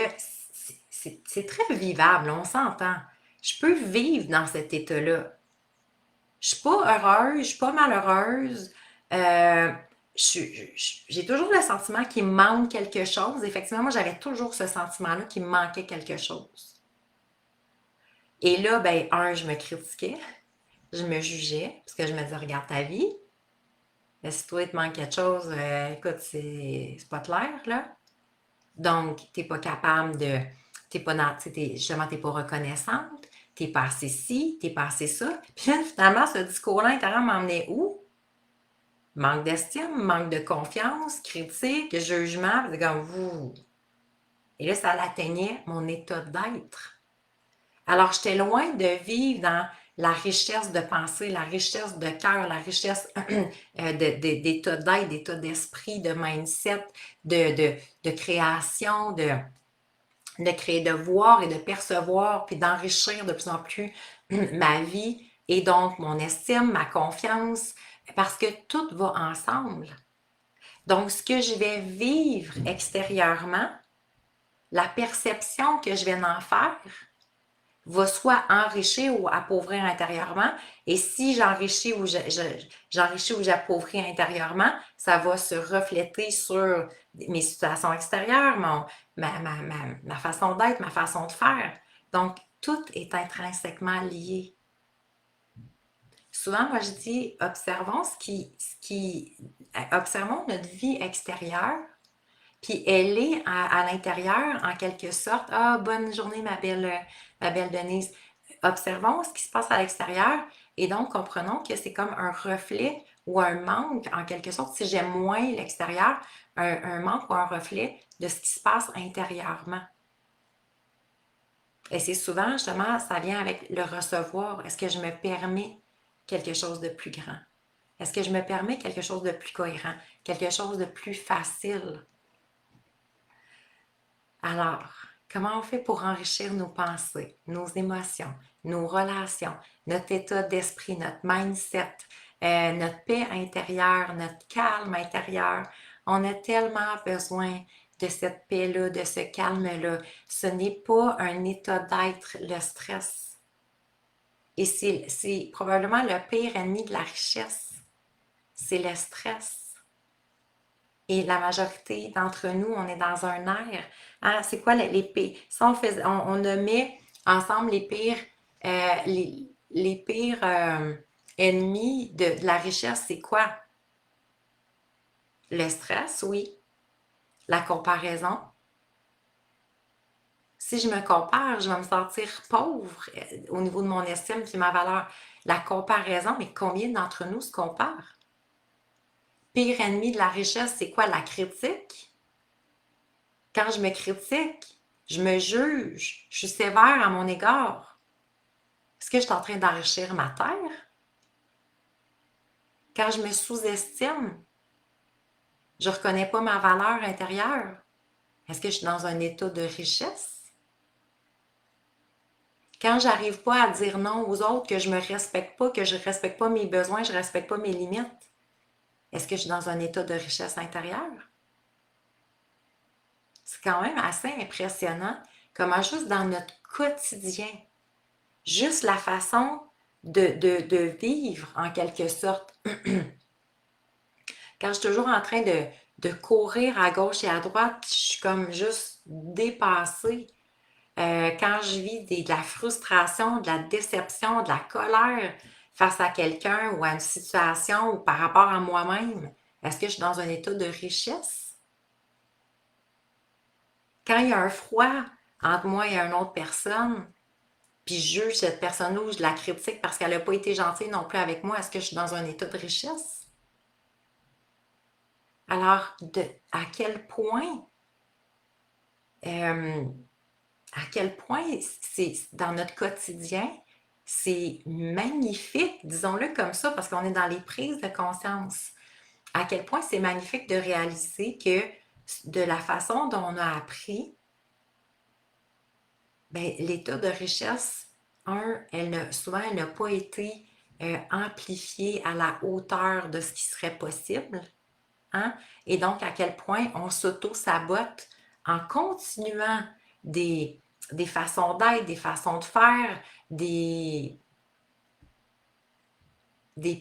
C'est très vivable, on s'entend. Je peux vivre dans cet état-là. Je suis pas heureuse, je suis pas malheureuse. Euh, j'ai toujours le sentiment qu'il me manque quelque chose. Effectivement, moi, j'avais toujours ce sentiment-là qu'il me manquait quelque chose. Et là, ben, je me critiquais, je me jugeais, parce que je me disais, regarde ta vie. Si toi, il te manque quelque chose, écoute, c'est pas clair, là. Donc, t'es pas capable de. T'es pas dans, justement, t'es pas reconnaissante, t'es pas assez ci, t'es pas assez ça. Puis là, finalement, ce discours-là intérieur m'emmenait où? Manque d'estime, manque de confiance, critique, jugement, c'est comme vous. Et là, ça atteignait mon état d'être. Alors, j'étais loin de vivre dans la richesse de pensée, la richesse de cœur, la richesse d'état d'être, d'état d'esprit, de mindset, de création, de créer, de voir et de percevoir, puis d'enrichir de plus en plus ma vie et donc mon estime, ma confiance, parce que tout va ensemble. Donc, ce que je vais vivre extérieurement, la perception que je vais en faire, va soit enrichir ou appauvrir intérieurement. Et si j'enrichis ou j'appauvris intérieurement, ça va se refléter sur mes situations extérieures, ma façon d'être, ma façon de faire. Donc, tout est intrinsèquement lié. Souvent, moi, je dis, observons notre vie extérieure, puis elle est à l'intérieur, en quelque sorte. Ah, bonne journée, ma belle Denise. Observons ce qui se passe à l'extérieur et donc comprenons que c'est comme un reflet ou un manque, en quelque sorte, si j'aime moins l'extérieur, un manque ou un reflet de ce qui se passe intérieurement. Et c'est souvent, justement, ça vient avec le recevoir. Est-ce que je me permets quelque chose de plus grand? Est-ce que je me permets quelque chose de plus cohérent? Quelque chose de plus facile? Alors, comment on fait pour enrichir nos pensées, nos émotions, nos relations, notre état d'esprit, notre mindset, notre paix intérieure, notre calme intérieur? On a tellement besoin de cette paix-là, de ce calme-là. Ce n'est pas un état d'être, le stress. Et c'est probablement le pire ennemi de la richesse. C'est le stress. Et la majorité d'entre nous, on est dans un air. Hein? C'est quoi les pires? Si on nommait ensemble les pires ennemi de la richesse, c'est quoi? Le stress, oui. La comparaison. Si je me compare, je vais me sentir pauvre au niveau de mon estime et ma valeur. La comparaison, mais combien d'entre nous se comparent? Pire ennemi de la richesse, c'est quoi? La critique. Quand je me critique, je me juge, je suis sévère à mon égard. Est-ce que je suis en train d'enrichir ma terre? Quand je me sous-estime, je ne reconnais pas ma valeur intérieure. Est-ce que je suis dans un état de richesse? Quand j'arrive pas à dire non aux autres, que je me respecte pas, que je respecte pas mes besoins, je respecte pas mes limites, est-ce que je suis dans un état de richesse intérieure? C'est quand même assez impressionnant comment juste dans notre quotidien, juste la façon de vivre en quelque sorte. Quand je suis toujours en train de courir à gauche et à droite, je suis comme juste dépassée. Quand je vis de la frustration, de la déception, de la colère face à quelqu'un ou à une situation ou par rapport à moi-même, est-ce que je suis dans un état de richesse? Quand il y a un froid entre moi et une autre personne, puis je juge cette personne-là ou je la critique parce qu'elle n'a pas été gentille non plus avec moi, est-ce que je suis dans un état de richesse? Alors, à quel point, euh, c'est dans notre quotidien, c'est magnifique, disons-le comme ça, parce qu'on est dans les prises de conscience. À quel point c'est magnifique de réaliser que de la façon dont on a appris, ben, l'état de richesse, souvent, elle n'a pas été amplifiée à la hauteur de ce qui serait possible. Hein? Et donc, à quel point on s'auto-sabote en continuant des, des façons d'être, des façons de faire, des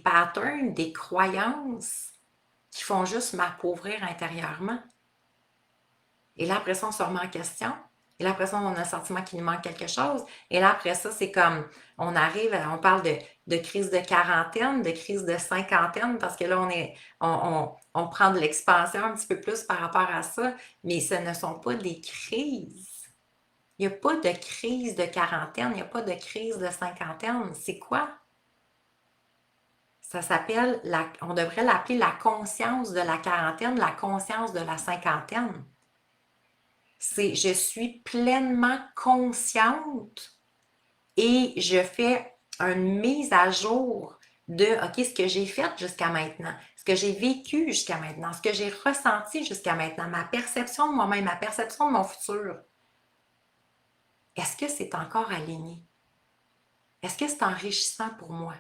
patterns, des croyances qui font juste m'appauvrir intérieurement. Et là, après ça, on se remet en question. Et là, après ça, on a le sentiment qu'il nous manque quelque chose. Et là, après ça, c'est comme, on parle de crise de quarantaine, de crise de cinquantaine, parce que là, on prend de l'expansion un petit peu plus par rapport à ça, mais ce ne sont pas des crises. Il n'y a pas de crise de quarantaine, il n'y a pas de crise de cinquantaine. C'est quoi? Ça s'appelle, on devrait l'appeler la conscience de la quarantaine, la conscience de la cinquantaine. C'est je suis pleinement consciente et je fais une mise à jour de OK, ce que j'ai fait jusqu'à maintenant, ce que j'ai vécu jusqu'à maintenant, ce que j'ai ressenti jusqu'à maintenant, ma perception de moi-même, ma perception de mon futur. Est-ce que c'est encore aligné? Est-ce que c'est enrichissant pour moi?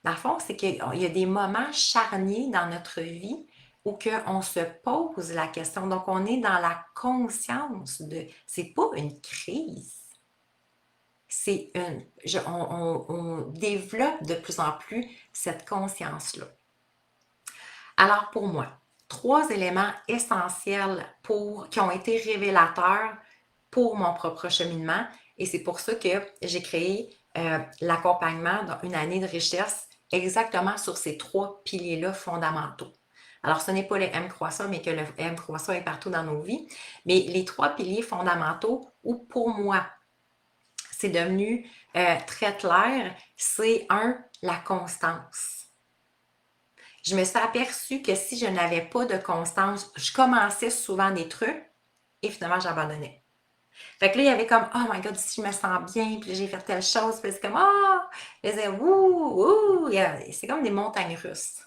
Dans le fond, c'est qu'il y a des moments charniers dans notre vie où on se pose la question. Donc, on est dans la conscience de... C'est pas une crise. C'est on développe de plus en plus cette conscience-là. Alors, pour moi, 3 éléments essentiels qui ont été révélateurs pour mon propre cheminement. Et c'est pour ça que j'ai créé l'accompagnement dans une année de richesse exactement sur ces 3 piliers-là fondamentaux. Alors, ce n'est pas le M croissant, mais que le M croissant est partout dans nos vies. Mais les 3 piliers fondamentaux où, pour moi, c'est devenu très clair, c'est la constance. Je me suis aperçue que si je n'avais pas de constance, je commençais souvent des trucs et finalement j'abandonnais. Fait que là, il y avait comme, oh my god, si je me sens bien, puis j'ai fait telle chose, puis c'est comme, c'est comme des montagnes russes.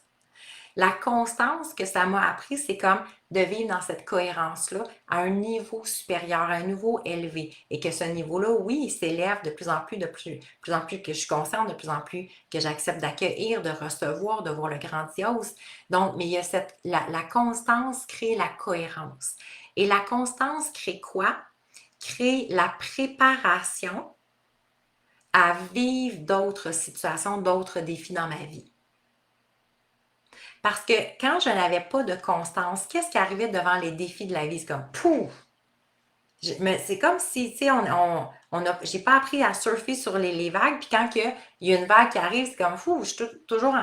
La constance que ça m'a appris, c'est comme de vivre dans cette cohérence-là à un niveau supérieur, à un niveau élevé. Et que ce niveau-là, oui, il s'élève de plus en plus que je suis consciente, de plus en plus que j'accepte d'accueillir, de recevoir, de voir le grandiose. Donc, mais il y a la constance crée la cohérence. Et la constance crée quoi? Crée la préparation à vivre d'autres situations, d'autres défis dans ma vie. Parce que quand je n'avais pas de constance, qu'est-ce qui arrivait devant les défis de la vie? C'est comme pouf! C'est comme si, tu sais, on j'ai pas appris à surfer sur les vagues. Puis quand il y a une vague qui arrive, c'est comme fou, je suis toujours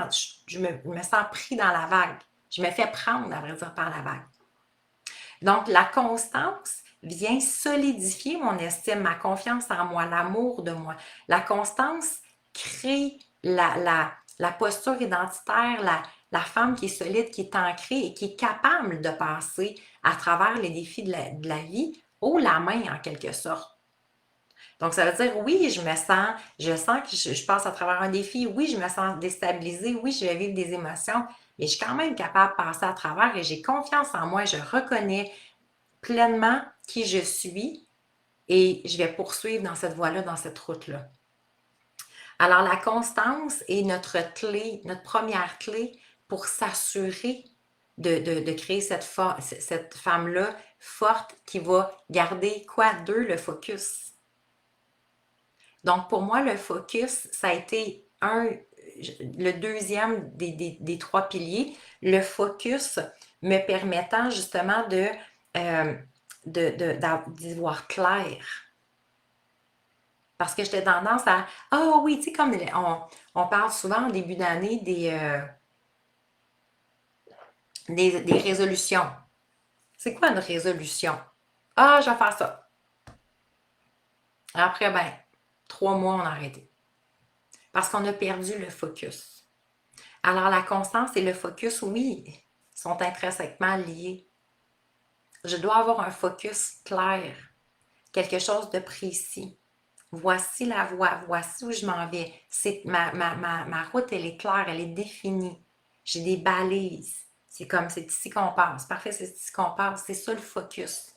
je me sens pris dans la vague. Je me fais prendre, à vrai dire, par la vague. Donc, la constance vient solidifier mon estime, ma confiance en moi, l'amour de moi. La constance crée la posture identitaire, la femme qui est solide, qui est ancrée et qui est capable de passer à travers les défis de la vie haut la main en quelque sorte. Donc, ça veut dire, oui, je sens que je passe à travers un défi, oui, je me sens déstabilisée, oui, je vais vivre des émotions, mais je suis quand même capable de passer à travers et j'ai confiance en moi, je reconnais pleinement qui je suis et je vais poursuivre dans cette voie-là, dans cette route-là. Alors, la constance est notre clé, notre première clé pour s'assurer de créer cette femme-là forte qui va garder quoi? Le focus. Donc, pour moi, le focus, ça a été le deuxième des trois piliers. Le focus me permettant justement d'y voir clair. Parce que j'étais tendance à, ah oui, tu sais, comme on parle souvent au début d'année des résolutions. C'est quoi une résolution? Ah, je vais faire ça. Après, 3 mois, on a arrêté. Parce qu'on a perdu le focus. Alors, la constance et le focus, oui, sont intrinsèquement liés. Je dois avoir un focus clair, quelque chose de précis. Voici la voie, voici où je m'en vais. Ma route, elle est claire, elle est définie. J'ai des balises. C'est comme, c'est ici qu'on passe. Parfait, c'est ici qu'on passe. C'est ça le focus.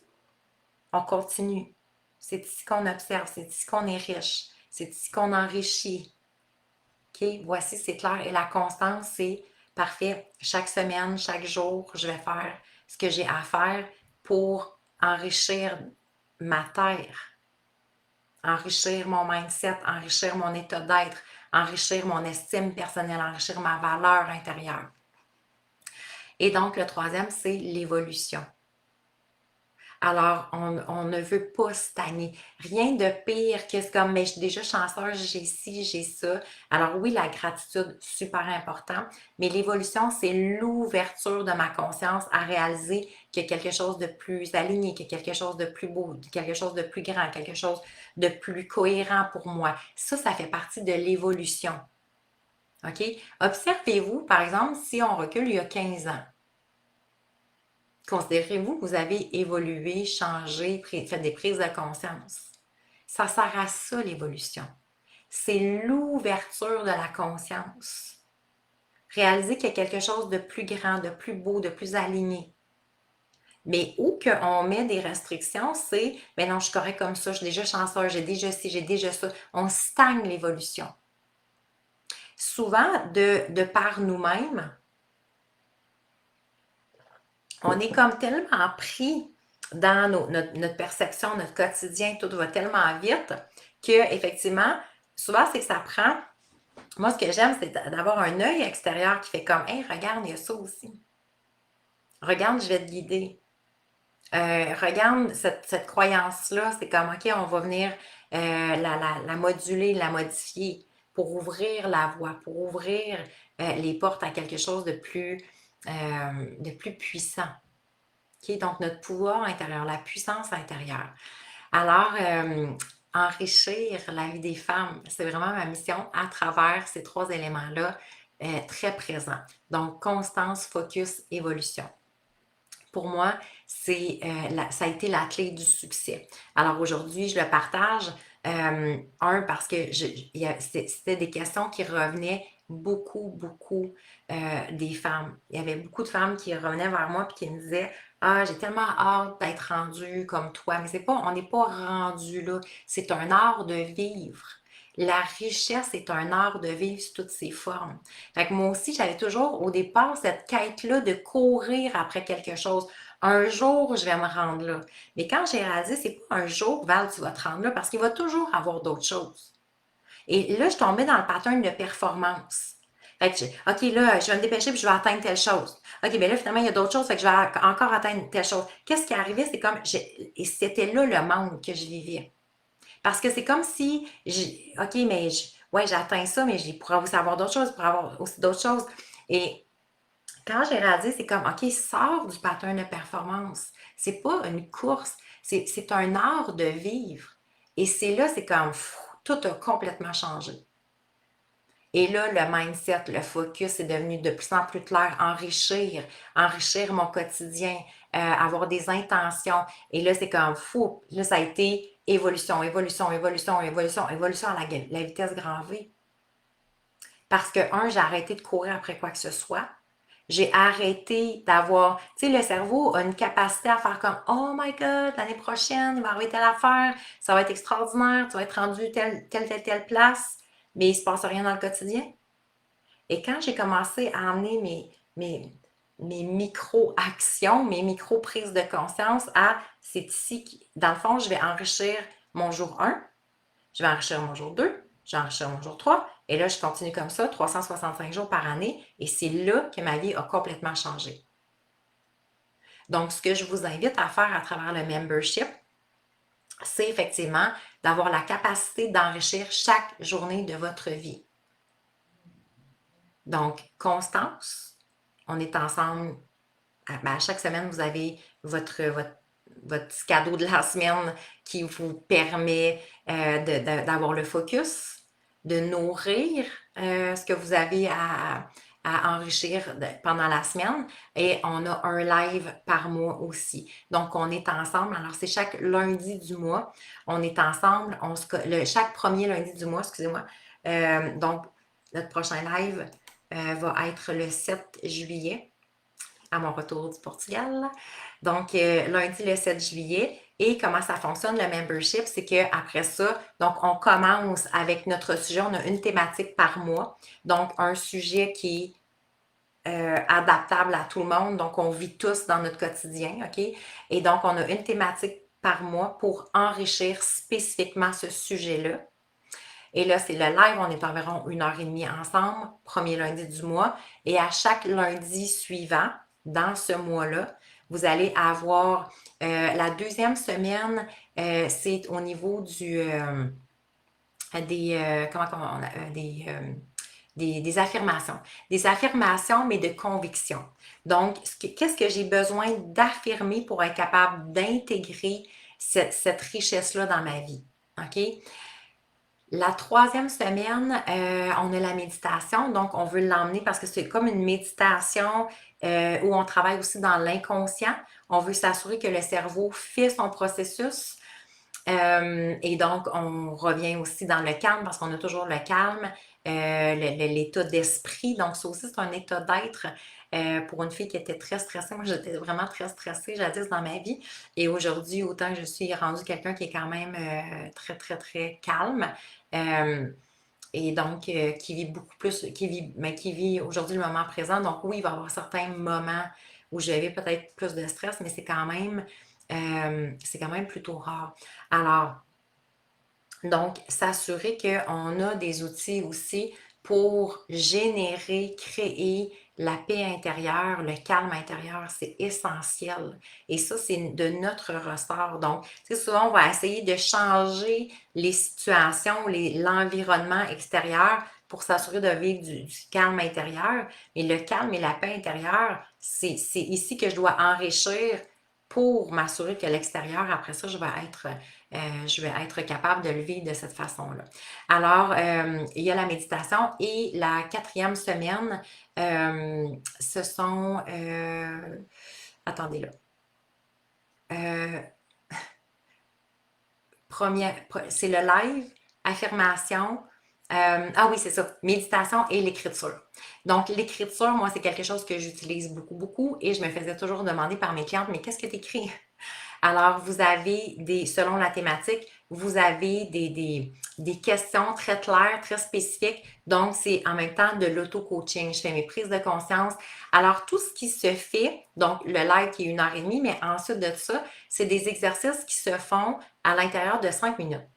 On continue. C'est ici qu'on observe, c'est ici qu'on est riche. C'est ici qu'on enrichit. OK, voici, c'est clair. Et la constance, c'est parfait. Chaque semaine, chaque jour, je vais faire ce que j'ai à faire pour enrichir ma terre, enrichir mon mindset, enrichir mon état d'être, enrichir mon estime personnelle, enrichir ma valeur intérieure. Et donc, le troisième, c'est l'évolution. Alors, on ne veut pas stagner. Rien de pire que c'est comme, mais je suis déjà chanceuse, j'ai ci, j'ai ça. Alors oui, la gratitude, super important, mais l'évolution, c'est l'ouverture de ma conscience à réaliser qu'il y a quelque chose de plus aligné, qu'il y a quelque chose de plus beau, quelque chose de plus grand, quelque chose de plus cohérent pour moi. Ça fait partie de l'évolution. OK? Observez-vous, par exemple, si on recule il y a 15 ans. Considérez-vous que vous avez évolué, changé, fait des prises de conscience. Ça sert à ça, l'évolution. C'est l'ouverture de la conscience. Réaliser qu'il y a quelque chose de plus grand, de plus beau, de plus aligné. Mais où qu'on met des restrictions, c'est « mais non, je suis correct comme ça, je suis déjà chanceuse, j'ai déjà ci, j'ai déjà ça ». On stagne l'évolution. Souvent, de par nous-mêmes, on est comme tellement pris dans notre perception, notre quotidien, tout va tellement vite que effectivement, souvent, c'est que ça prend. Moi, ce que j'aime, c'est d'avoir un œil extérieur qui fait comme, hey, regarde, il y a ça aussi. Regarde, je vais te guider. Regarde cette croyance-là, c'est comme, OK, on va venir la moduler, la modifier pour ouvrir la voie, pour ouvrir les portes à quelque chose de plus puissant. Okay? Donc, notre pouvoir intérieur, la puissance intérieure. Alors, enrichir la vie des femmes, c'est vraiment ma mission à travers ces 3 éléments-là très présents. Donc, constance, focus, évolution. Pour moi, ça a été la clé du succès. Alors aujourd'hui, je le partage. Parce que c'était des questions qui revenaient beaucoup des femmes. Il y avait beaucoup de femmes qui revenaient vers moi et qui me disaient « Ah, j'ai tellement hâte d'être rendue comme toi. » Mais on n'est pas rendu là. C'est un art de vivre. La richesse est un art de vivre sous toutes ses formes. Fait que moi aussi, j'avais toujours au départ cette quête-là de courir après quelque chose. Un jour, je vais me rendre là. Mais quand j'ai réalisé, c'est pas un jour, Val, tu vas te rendre là, parce qu'il va toujours avoir d'autres choses. Et là, je tombais dans le pattern de performance. Fait que, OK, là, je vais me dépêcher puis je vais atteindre telle chose. OK, bien là, finalement, il y a d'autres choses, fait que je vais encore atteindre telle chose. Qu'est-ce qui est arrivé? C'est comme, et c'était là le manque que je vivais. Parce que c'est comme si, OK, mais ouais, j'ai atteint ça, mais je pourrais aussi avoir d'autres choses, je pourrais avoir aussi d'autres choses. Et quand j'ai réalisé, c'est comme, OK, sors du pattern de performance. C'est pas une course, c'est un art de vivre. Et c'est là, c'est comme, tout a complètement changé. Et là, le mindset, le focus est devenu de plus en plus clair, enrichir mon quotidien, avoir des intentions. Et là, c'est comme fou. Là, ça a été évolution, évolution, évolution, évolution, évolution à la vitesse grand V. Parce que, j'ai arrêté de courir après quoi que ce soit. J'ai arrêté d'avoir, tu sais, le cerveau a une capacité à faire comme, oh my God, l'année prochaine, il va arriver telle affaire, ça va être extraordinaire, tu vas être rendu telle place, mais il ne se passe rien dans le quotidien. Et quand j'ai commencé à emmener mes micro-actions, mes micro-prises de conscience à, c'est ici, dans le fond, je vais enrichir mon jour 1, je vais enrichir mon jour 2, je vais enrichir mon jour 3, et là, je continue comme ça, 365 jours par année, et c'est là que ma vie a complètement changé. Donc, ce que je vous invite à faire à travers le membership, c'est effectivement d'avoir la capacité d'enrichir chaque journée de votre vie. Donc, constance, on est ensemble. À chaque semaine, vous avez votre petit cadeau de la semaine qui vous permet d'avoir le focus, de nourrir ce que vous avez à enrichir pendant la semaine. Et on a un live par mois aussi. Donc, on est ensemble. Alors, c'est chaque lundi du mois. On est ensemble. Chaque premier lundi du mois, excusez-moi. Donc, notre prochain live va être le 7 juillet à mon retour du Portugal. Donc, lundi le 7 juillet. Et comment ça fonctionne, le membership, c'est qu'après ça, donc on commence avec notre sujet, on a une thématique par mois. Donc, un sujet qui est adaptable à tout le monde. Donc, on vit tous dans notre quotidien, OK? Et donc, on a une thématique par mois pour enrichir spécifiquement ce sujet-là. Et là, c'est le live, on est environ 1h30 ensemble, premier lundi du mois. Et à chaque lundi suivant, dans ce mois-là, vous allez avoir la deuxième semaine, c'est au niveau des affirmations. Des affirmations, mais de conviction. Donc, qu'est-ce que j'ai besoin d'affirmer pour être capable d'intégrer cette richesse-là dans ma vie? OK? La troisième semaine, on a la méditation, donc on veut l'emmener parce que c'est comme une méditation où on travaille aussi dans l'inconscient. On veut s'assurer que le cerveau fait son processus. Et donc, on revient aussi dans le calme parce qu'on a toujours le calme, l'état d'esprit. Donc, ça aussi, c'est un état d'être pour une fille qui était très stressée. Moi, j'étais vraiment très stressée jadis dans ma vie. Et aujourd'hui, autant que je suis rendue quelqu'un qui est quand même très, très, très calme. Et donc, qui vit beaucoup plus, qui vit aujourd'hui le moment présent. Donc, oui, il va y avoir certains moments où j'avais peut-être plus de stress, mais c'est quand même plutôt rare. Alors, donc, s'assurer qu'on a des outils aussi pour générer, créer la paix intérieure, le calme intérieur, c'est essentiel. Et ça, c'est de notre ressort. Donc, tu sais, souvent, on va essayer de changer les situations, l'environnement extérieur pour s'assurer de vivre du calme intérieur. Mais le calme et la paix intérieure, c'est ici que je dois enrichir pour m'assurer que l'extérieur, après ça, je vais être capable de le vivre de cette façon-là. Alors, il y a la méditation et la quatrième semaine, ce sont... attendez là. C'est le live, affirmation. Ah oui, c'est ça, méditation et l'écriture. Donc, l'écriture, moi, c'est quelque chose que j'utilise beaucoup, beaucoup et je me faisais toujours demander par mes clientes, mais qu'est-ce que tu écris? Alors, vous avez selon la thématique, vous avez des questions très claires, très spécifiques. Donc, c'est en même temps de l'auto-coaching. Je fais mes prises de conscience. Alors, tout ce qui se fait, donc le live qui est 1h30, mais ensuite de ça, c'est des exercices qui se font à l'intérieur de 5 minutes.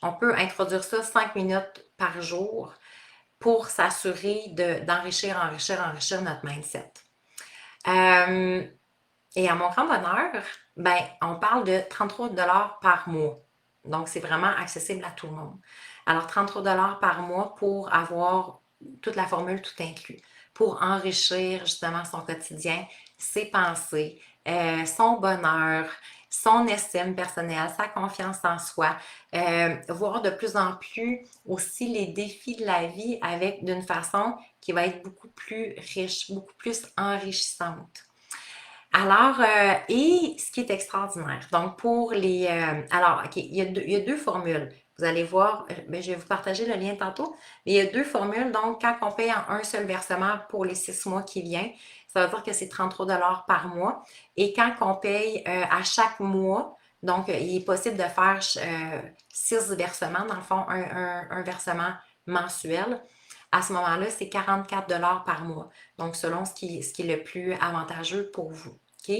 On peut introduire ça 5 minutes par jour pour s'assurer d'enrichir, enrichir notre mindset. Et à mon grand bonheur, ben, on parle de 33 $ par mois. Donc, c'est vraiment accessible à tout le monde. Alors, 33 $ par mois pour avoir toute la formule tout inclus, pour enrichir justement son quotidien, ses pensées, son bonheur, son estime personnelle, sa confiance en soi, voir de plus en plus aussi les défis de la vie avec d'une façon qui va être beaucoup plus riche, beaucoup plus enrichissante. Alors, et ce qui est extraordinaire, donc pour les... alors, OK, il y a deux formules. Vous allez voir, je vais vous partager le lien tantôt, mais il y a deux formules. Donc, quand on paye en un seul versement pour les 6 mois qui viennent, ça veut dire que c'est 33 $ par mois. Et quand on paye à chaque mois, donc, il est possible de faire 6 versements, dans le fond, un versement mensuel. À ce moment-là, c'est 44 $ par mois. Donc, selon ce qui est le plus avantageux pour vous. OK?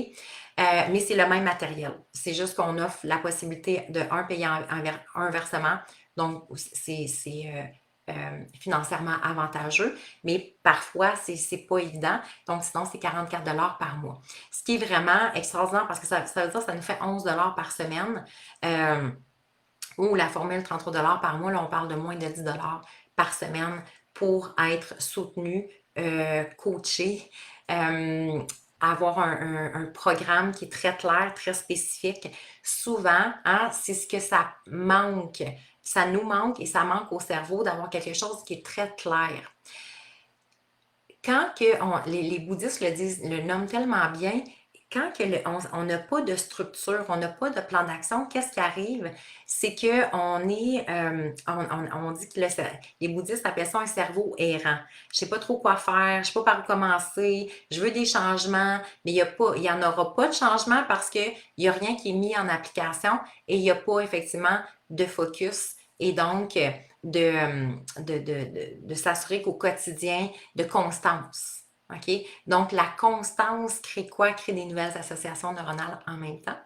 Mais c'est le même matériel. C'est juste qu'on offre la possibilité de payer un versement. Donc, c'est financièrement avantageux, mais parfois, c'est pas évident. Donc, sinon, c'est 44 $ par mois. Ce qui est vraiment extraordinaire parce que ça veut dire que ça nous fait 11 $ par semaine. Ou la formule 33 $ par mois, là, on parle de moins de 10 $ par semaine pour être soutenu, coaché, avoir un programme qui est très clair, très spécifique. Souvent, hein, c'est ce que ça manque. Ça nous manque et ça manque au cerveau d'avoir quelque chose qui est très clair. Quand les bouddhistes le nomment tellement bien, quand on n'a pas de structure, on n'a pas de plan d'action, qu'est-ce qui arrive? C'est qu'on est, on dit que les bouddhistes appellent ça un cerveau errant. Je sais pas trop quoi faire, je sais pas par où commencer, je veux des changements, mais il y en aura pas de changement parce que il y a rien qui est mis en application et il n'y a pas effectivement de focus. Et donc, de s'assurer qu'au quotidien, de constance. OK? Donc, la constance crée quoi? Crée des nouvelles associations neuronales en même temps.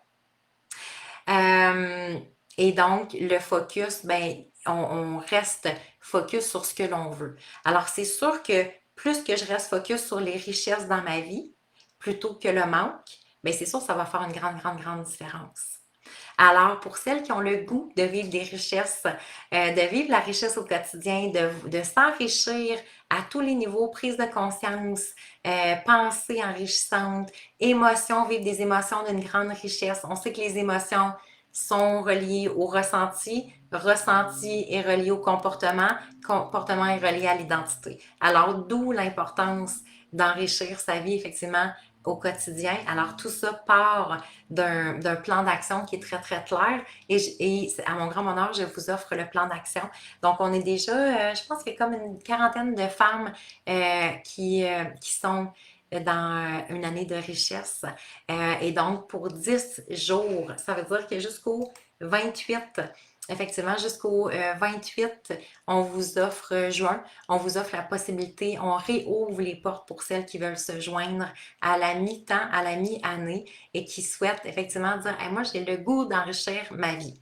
Et donc, le focus, ben, on reste focus sur ce que l'on veut. Alors, c'est sûr que plus que je reste focus sur les richesses dans ma vie, plutôt que le manque, bien, c'est sûr que ça va faire une grande, grande, grande différence. Alors, pour celles qui ont le goût de vivre des richesses, de vivre la richesse au quotidien, de s'enrichir à tous les niveaux, prise de conscience, pensée enrichissante, émotions, vivre des émotions d'une grande richesse. On sait que les émotions sont reliées au ressenti, ressenti est relié au comportement, comportement est relié à l'identité. Alors, d'où l'importance d'enrichir sa vie, effectivement, au quotidien. Alors, tout ça part d'un plan d'action qui est très, très clair. Et à mon grand bonheur, je vous offre le plan d'action. Donc, on est déjà, je pense qu'il y a comme une quarantaine de femmes qui sont dans une année de richesse. Et donc, pour 10 jours, ça veut dire que jusqu'au 28, effectivement, jusqu'au 28, on vous offre juin, on vous offre la possibilité, on réouvre les portes pour celles qui veulent se joindre à la mi-temps, à la mi-année et qui souhaitent effectivement dire hey, moi, j'ai le goût d'enrichir ma vie.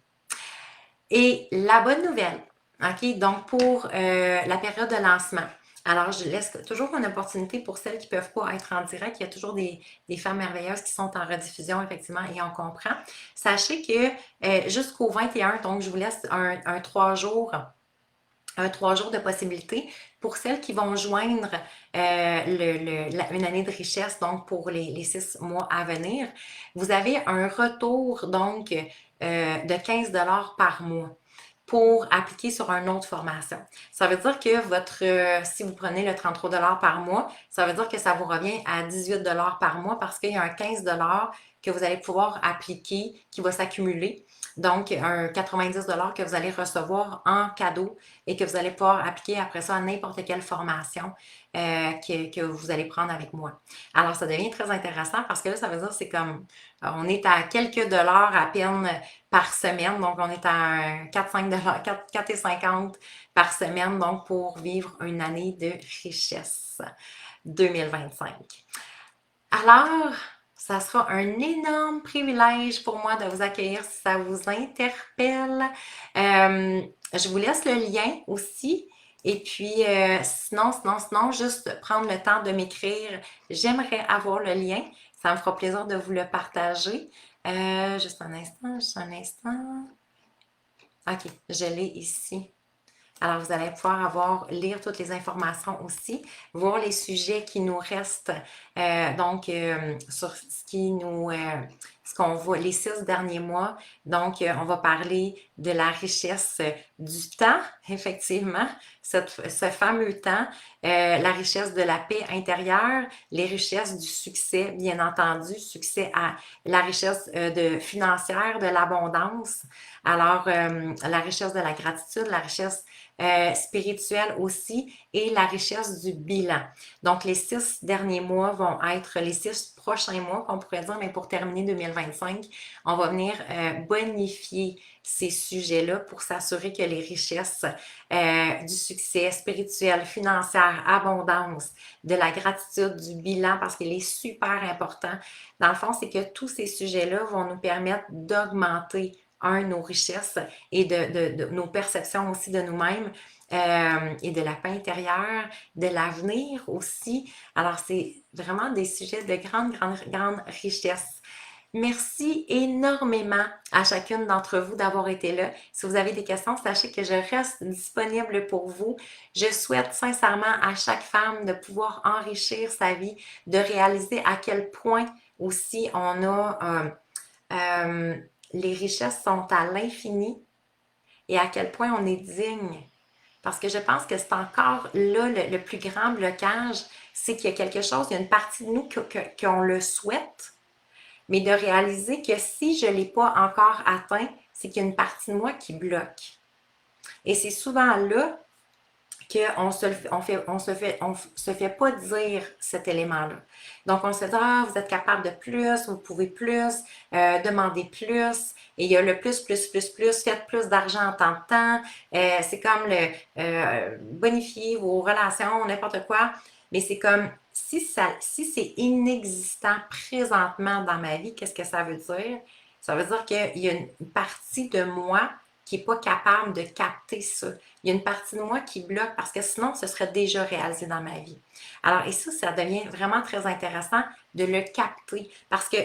Et la bonne nouvelle, OK, donc pour la période de lancement, alors je laisse toujours une opportunité pour celles qui ne peuvent pas être en direct. Il y a toujours des femmes merveilleuses qui sont en rediffusion, effectivement, et on comprend. Sachez que jusqu'au 21, donc je vous laisse un 3 jours de possibilités pour celles qui vont joindre une année de richesse, donc pour les 6 mois à venir. Vous avez un retour, donc, de 15 $ par mois pour appliquer sur une autre formation. Ça veut dire que si vous prenez le 33 $ par mois, ça veut dire que ça vous revient à 18 $ par mois parce qu'il y a un 15 $ que vous allez pouvoir appliquer qui va s'accumuler. Donc, un 90 $ que vous allez recevoir en cadeau et que vous allez pouvoir appliquer après ça à n'importe quelle formation que vous allez prendre avec moi. Alors, ça devient très intéressant parce que là, ça veut dire que c'est comme, on est à quelques dollars à peine par semaine, donc on est à 4-5 $, 4,50 par semaine, donc pour vivre une année de richesse 2025. Alors, ça sera un énorme privilège pour moi de vous accueillir si ça vous interpelle. Je vous laisse le lien aussi. Et puis, sinon, juste prendre le temps de m'écrire. J'aimerais avoir le lien. Ça me fera plaisir de vous le partager. Juste un instant, juste un instant. OK, je l'ai ici. Alors, vous allez pouvoir lire toutes les informations aussi, voir les sujets qui nous restent, sur ce qu'on voit les 6 derniers mois. Donc, on va parler de la richesse du temps, effectivement, ce fameux temps, la richesse de la paix intérieure, les richesses du succès, bien entendu, succès à la richesse financière, de l'abondance. Alors, la richesse de la gratitude, la richesse spirituelle aussi et la richesse du bilan. Donc, les 6 derniers mois vont être les 6 prochains mois, qu'on pourrait dire, mais pour terminer 2025, on va venir bonifier ces sujets-là pour s'assurer que les richesses du succès spirituel, financière, abondance, de la gratitude, du bilan, parce qu'il est super important. Dans le fond, c'est que tous ces sujets-là vont nous permettre d'augmenter nos richesses et de nos perceptions aussi de nous-mêmes et de la paix intérieure, de l'avenir aussi. Alors, c'est vraiment des sujets de grande, grande, grande richesse. Merci énormément à chacune d'entre vous d'avoir été là. Si vous avez des questions, sachez que je reste disponible pour vous. Je souhaite sincèrement à chaque femme de pouvoir enrichir sa vie, de réaliser à quel point aussi on a les richesses sont à l'infini et à quel point on est digne. Parce que je pense que c'est encore là le plus grand blocage, c'est qu'il y a quelque chose, il y a une partie de nous qu'on le souhaite, mais de réaliser que si je ne l'ai pas encore atteint, c'est qu'il y a une partie de moi qui bloque. Et c'est souvent là qu'on se fait pas dire cet élément-là. Donc, on se dit, ah, vous êtes capable de plus, vous pouvez plus, demandez plus, et il y a le plus, faites plus d'argent en tant de temps, c'est comme bonifier vos relations, n'importe quoi, mais c'est comme, si c'est inexistant présentement dans ma vie, qu'est-ce que ça veut dire? Ça veut dire qu'il y a une partie de moi qui n'est pas capable de capter ça. Il y a une partie de moi qui bloque parce que sinon, ce serait déjà réalisé dans ma vie. Alors, et ça devient vraiment très intéressant de le capter. Parce que,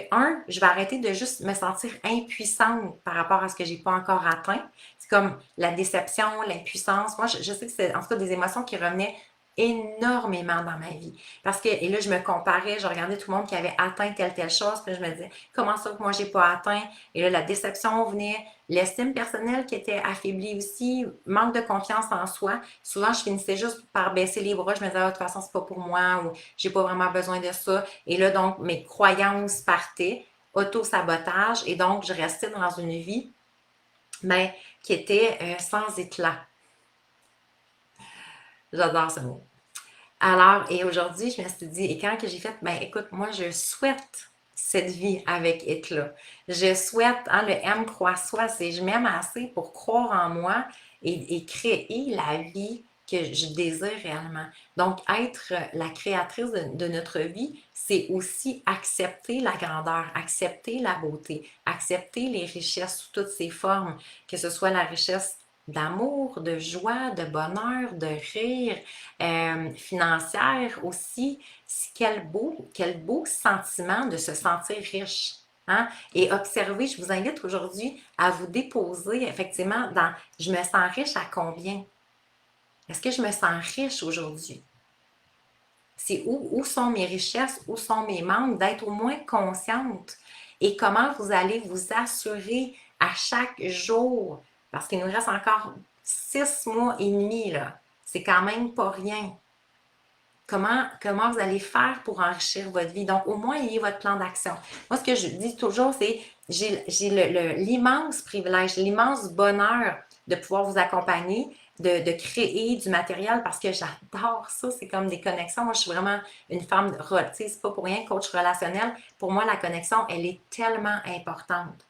je vais arrêter de juste me sentir impuissante par rapport à ce que j'ai pas encore atteint. C'est comme la déception, l'impuissance. Moi, je sais que c'est en tout cas des émotions qui revenaient énormément dans ma vie. Parce que, et là, je me comparais, je regardais tout le monde qui avait atteint telle chose, puis je me disais, comment ça que moi, j'ai pas atteint? Et là, la déception venait, l'estime personnelle qui était affaiblie aussi, manque de confiance en soi. Souvent, je finissais juste par baisser les bras, je me disais, ah, de toute façon, c'est pas pour moi, ou j'ai pas vraiment besoin de ça. Et là, donc, mes croyances partaient, auto-sabotage, et donc, je restais dans une vie, mais qui était sans éclat. J'adore ce mot. Alors, et aujourd'hui, je me suis dit, et quand que j'ai fait, ben écoute, moi, je souhaite cette vie avec éclat. Je souhaite, le M croit soi, c'est je m'aime assez pour croire en moi et créer la vie que je désire réellement. Donc, être la créatrice de notre vie, c'est aussi accepter la grandeur, accepter la beauté, accepter les richesses sous toutes ses formes, que ce soit la richesse d'amour, de joie, de bonheur, de rire, financière aussi. Quel beau sentiment de se sentir riche. Hein? Et observez, je vous invite aujourd'hui à vous déposer effectivement dans je me sens riche à combien? Est-ce que je me sens riche aujourd'hui? C'est où sont mes richesses, où sont mes manques, d'être au moins consciente. Et comment vous allez vous assurer à chaque jour, parce qu'il nous reste encore 6 mois et demi, là. C'est quand même pas rien. Comment vous allez faire pour enrichir votre vie. Donc, au moins, ayez votre plan d'action. Moi, ce que je dis toujours, c'est j'ai l'immense privilège, l'immense bonheur de pouvoir vous accompagner, de créer du matériel parce que j'adore ça. C'est comme des connexions. Moi, je suis vraiment une femme, tu sais, c'est pas pour rien, coach relationnel. Pour moi, la connexion, elle est tellement importante.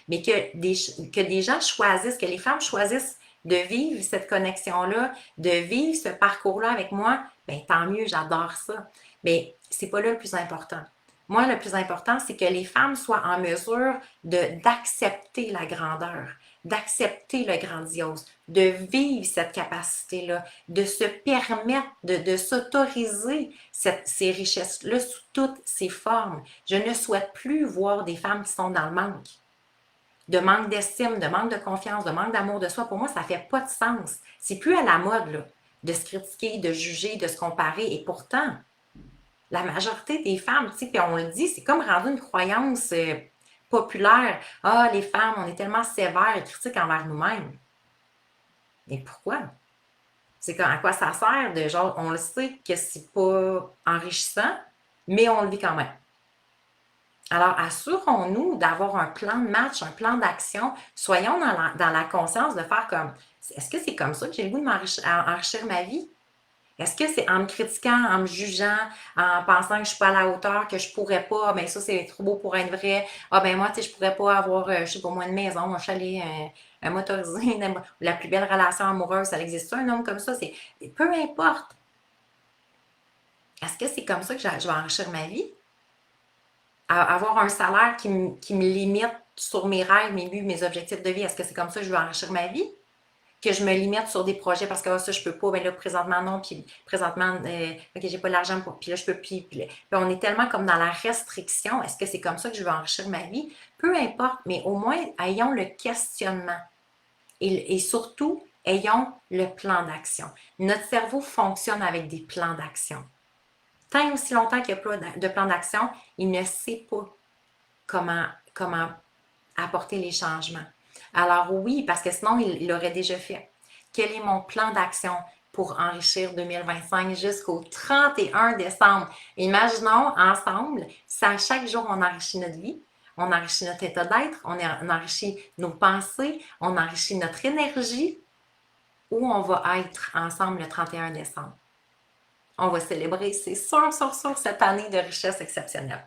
Mais que des gens choisissent, que les femmes choisissent de vivre cette connexion-là, de vivre ce parcours-là avec moi, bien, tant mieux, j'adore ça. Mais c'est pas là le plus important. Moi, le plus important, c'est que les femmes soient en mesure d'accepter la grandeur, d'accepter le grandiose, de vivre cette capacité-là, de se permettre de s'autoriser ces richesses-là sous toutes ses formes. Je ne souhaite plus voir des femmes qui sont dans le manque. de manque d'estime, de manque de confiance, de manque d'amour de soi, pour moi, ça fait pas de sens. C'est plus à la mode, là, de se critiquer, de juger, de se comparer. Et pourtant, la majorité des femmes, tu sais, puis on le dit, c'est comme rendu une croyance populaire. Ah, les femmes, on est tellement sévères et critiques envers nous-mêmes. Mais pourquoi? C'est à quoi ça sert de genre, on le sait que c'est pas enrichissant, mais on le vit quand même. Alors, assurons-nous d'avoir un plan de match, un plan d'action. Soyons dans la conscience de faire comme, est-ce que c'est comme ça que j'ai le goût de m'enrichir ma vie? Est-ce que c'est en me critiquant, en me jugeant, en pensant que je suis pas à la hauteur, que je pourrais pas, ah ben ça c'est trop beau pour être vrai, ah ben moi tu sais je pourrais pas avoir, je sais pas moi une maison, un chalet, un motorisé, la plus belle relation amoureuse, ça existe un homme comme ça, c'est peu importe. Est-ce que c'est comme ça que je vais enrichir ma vie? Avoir un salaire qui me limite sur mes rêves, mes buts, mes objectifs de vie, est-ce que c'est comme ça que je vais enrichir ma vie? Que je me limite sur des projets parce que ça, je peux pas, mais là, présentement, non, puis présentement, ok, j'ai pas l'argent pour, puis là, je peux plus. Puis on est tellement comme dans la restriction. Est-ce que c'est comme ça que je veux enrichir ma vie? Peu importe, mais au moins, ayons le questionnement. Et surtout, ayons le plan d'action. Notre cerveau fonctionne avec des plans d'action. Tant aussi longtemps qu'il n'y a pas de plan d'action, il ne sait pas comment apporter les changements. Alors oui, parce que sinon, il l'aurait déjà fait. Quel est mon plan d'action pour enrichir 2025 jusqu'au 31 décembre? Imaginons ensemble, si à chaque jour on enrichit notre vie, on enrichit notre état d'être, on enrichit nos pensées, on enrichit notre énergie, où on va être ensemble le 31 décembre. On va célébrer, c'est sûr, cette année de richesse exceptionnelle.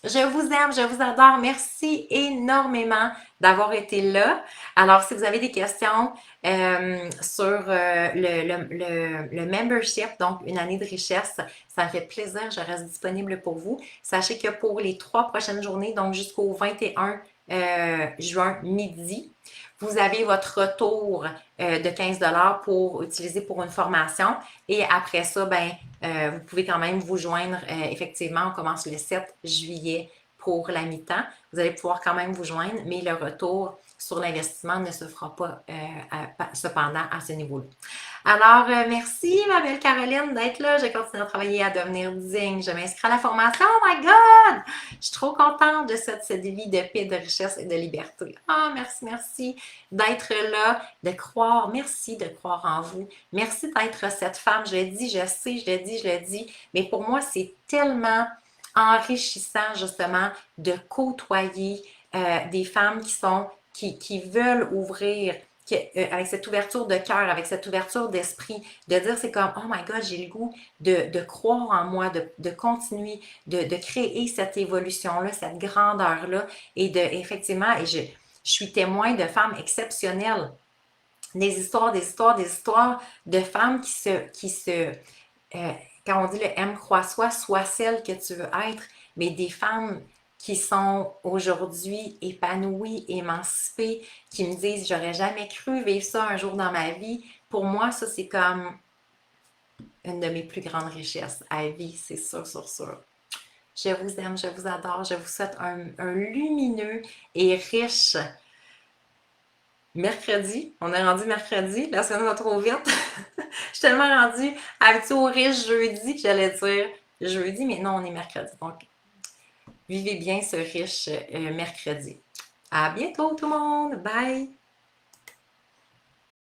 Je vous aime, je vous adore. Merci énormément d'avoir été là. Alors, si vous avez des questions sur le membership, donc une année de richesse, ça me fait plaisir. Je reste disponible pour vous. Sachez que pour les 3 prochaines journées, donc jusqu'au 21 juin midi, vous avez votre retour de 15 pour utiliser pour une formation. Et après ça, ben, vous pouvez quand même vous joindre. Effectivement, on commence le 7 juillet pour la mi-temps. Vous allez pouvoir quand même vous joindre, mais le retour sur l'investissement ne se fera pas cependant à ce niveau-là. Alors, merci ma belle Caroline d'être là. Je continue à travailler à devenir digne. Je m'inscris à la formation. Oh my God! Je suis trop contente de cette vie de paix, de richesse et de liberté. Ah, merci d'être là, de croire. Merci de croire en vous. Merci d'être cette femme. Je le dis, je sais, je le dis. Mais pour moi, c'est tellement enrichissant justement de côtoyer des femmes qui veulent ouvrir avec cette ouverture de cœur, avec cette ouverture d'esprit, de dire c'est comme oh my God, j'ai le goût de croire en moi, de continuer, de créer cette évolution-là, cette grandeur-là, et effectivement, et je suis témoin de femmes exceptionnelles, des histoires de femmes quand on dit le M croit soi, sois celle que tu veux être, mais des femmes qui sont aujourd'hui épanouies, émancipées, qui me disent j'aurais jamais cru vivre ça un jour dans ma vie. Pour moi, ça c'est comme une de mes plus grandes richesses à vie, c'est sûr. Je vous aime, je vous adore, je vous souhaite un lumineux et riche mercredi. On est rendu mercredi, la semaine va trop vite. Je suis tellement rendue habituée au riche jeudi que j'allais dire jeudi, mais non, on est mercredi. Donc, vivez bien ce riche mercredi. À bientôt tout le monde! Bye!